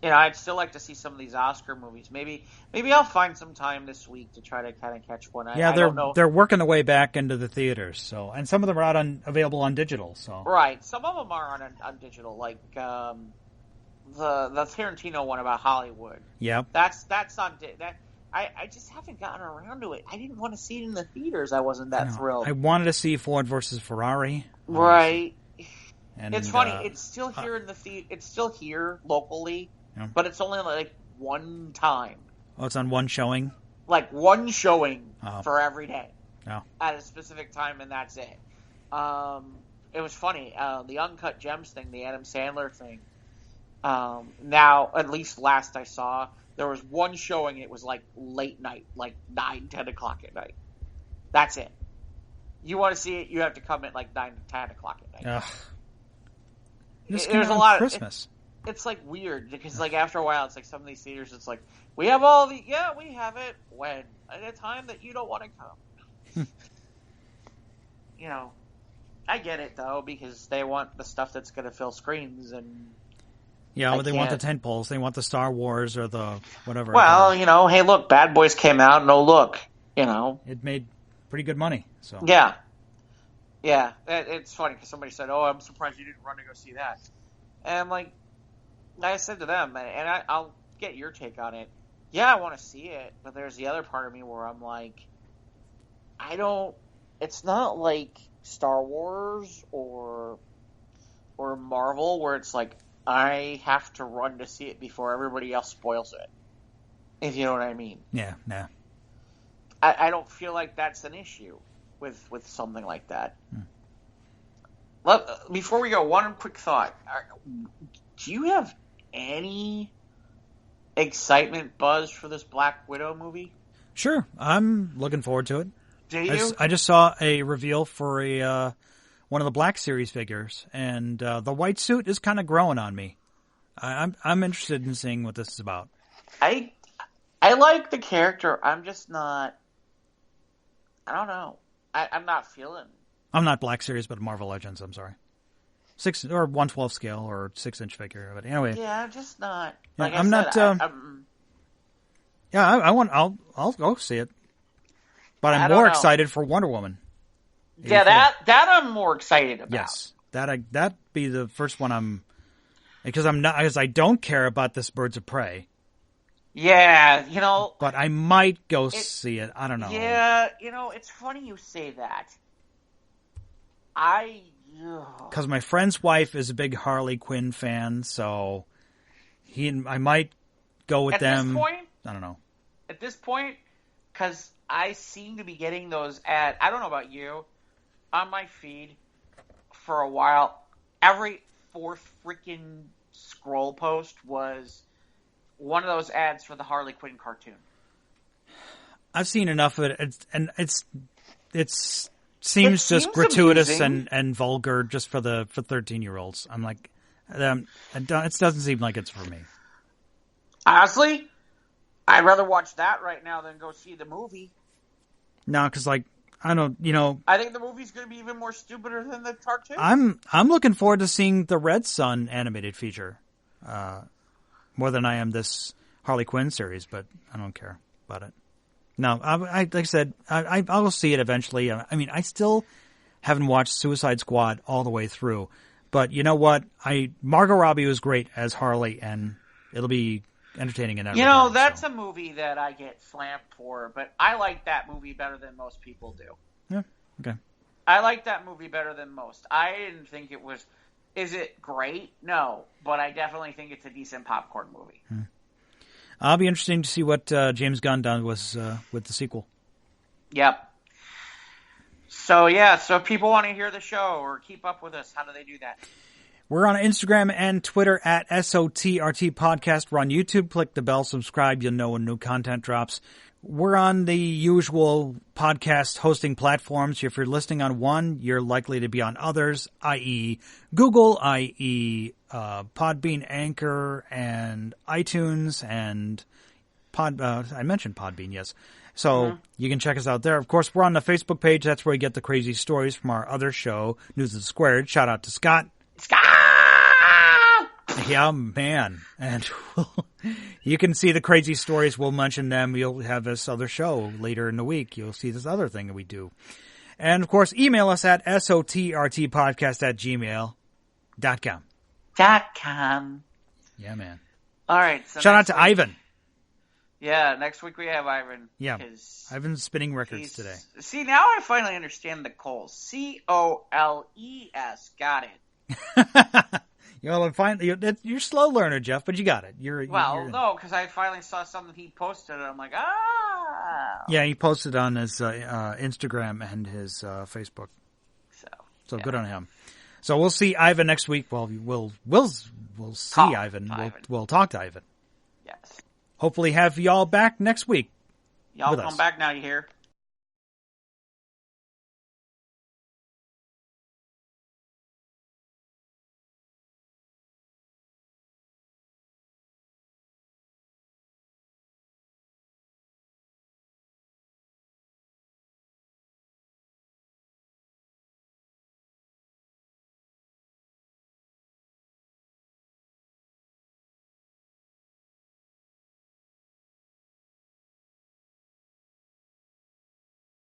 I'd still like to see some of these Oscar movies. Maybe I'll find some time this week to try to kind of catch one. Yeah, they're working their way back into the theaters. So, and some of them are available on digital. So right, some of them are on digital, like the Tarantino one about Hollywood. Yeah, that's on that. I just haven't gotten around to it. I didn't want to see it in the theaters. I wasn't that thrilled. I wanted to see Ford versus Ferrari. Right. And it's funny. It's still here in the theater. It's still here locally. Yeah. but it's only like one time. Oh, it's on one showing? Like one showing Oh. for every day Oh. at a specific time, and that's it. It was funny. The Uncut Gems thing, the Adam Sandler thing. Now, at least last I saw, there was one showing. It was like late night, like 9, 10 o'clock at night. That's it. You want to see it, you have to come at like 9 to 10 o'clock at night. Ugh. This There's a on lot Christmas. It's like weird because like after a while, it's like some of these theaters, it's like we have all the we have it when at a time that you don't want to come. You know, I get it though because they want the stuff that's going to fill screens and. Yeah, well, they want the tent poles. They want the Star Wars or the whatever. Well, you know, hey, look, Bad Boys came out. No, look, you know, it made pretty good money. So yeah. It's funny because somebody said, "Oh, I'm surprised you didn't run to go see that." And I'm like, I said to them, and I'll get your take on it. Yeah, I want to see it, but there's the other part of me where I'm like, I don't. It's not like Star Wars or Marvel where it's like I have to run to see it before everybody else spoils it. If you know what I mean. Yeah, nah. I don't feel like that's an issue with something like that. Before we go, one quick thought. Do you have any excitement buzz for this Black Widow movie? Sure, I'm looking forward to it. Do you? I just saw a reveal for one of the Black Series figures, and the white suit is kind of growing on me. I'm interested in seeing what this is about. I like the character. I'm just not. I don't know. I'm not feeling. I'm not Black Series, but Marvel Legends. I'm sorry, 6 or 1/12 scale or 6-inch figure. But anyway, yeah, I'm just not. Yeah, Like I'm not. Yeah, I want. I'll go see it. But I'm more excited for Wonder Woman. Yeah, that I'm more excited about. Yes, that be the first one because I don't care about this Birds of Prey. Yeah, you know. But I might go see it. I don't know. Yeah, you know, it's funny you say that. Because my friend's wife is a big Harley Quinn fan, so I might go with them. At this point, I don't know. At this point, because I seem to be getting those ads. I don't know about you. On my feed for a while, every fourth freaking scroll post was one of those ads for the Harley Quinn cartoon. I've seen enough of it, it seems just gratuitous and vulgar just for 13-year-olds. I'm like, it doesn't seem like it's for me. Honestly, I'd rather watch that right now than go see the movie. No, because I don't, I think the movie's going to be even more stupider than the cartoon. I'm looking forward to seeing the Red Sun animated feature, more than I am this Harley Quinn series, but I don't care about it. No, like I said, I'll see it eventually. I mean, I still haven't watched Suicide Squad all the way through, but you know what? Margot Robbie was great as Harley, and it'll be entertaining in that regard, that's a movie that I get slammed for, but I like that movie better than most people do. Yeah, okay. I like that movie better than most. I didn't think it was... Is it great? No, but I definitely think it's a decent popcorn movie. I'll be interested to see what James Gunn done with the sequel. Yep. So if people want to hear the show or keep up with us, how do they do that? We're on Instagram and Twitter at SOTRT Podcast. We're on YouTube. Click the bell, subscribe. You'll know when new content drops. We're on the usual podcast hosting platforms. If you're listening on one, you're likely to be on others, i.e. Google, i.e. PodBean, Anchor, and iTunes, and I mentioned PodBean, yes. So you can check us out there. Of course, we're on the Facebook page. That's where you get the crazy stories from our other show, News of the Squared. Shout out to Scott. Yeah, man. And you can see the crazy stories. We'll mention them. You'll have this other show later in the week. You'll see this other thing that we do. And, of course, email us at sotrtpodcast@gmail.com. Yeah, man. All right. So shout out to Ivan. Yeah, next week we have Ivan. Yeah, Ivan's spinning records today. See, now I finally understand the Coles. Coles. Got it. I'm fine. You're a slow learner, Jeff, but you got it. No, because I finally saw something he posted, and I'm like, ah. Yeah, he posted on his Instagram and his Facebook. So good on him. So we'll see Ivan next week. Well, we'll see Ivan. We'll talk to Ivan. Yes. Hopefully have y'all back next week. Y'all come back now, you hear?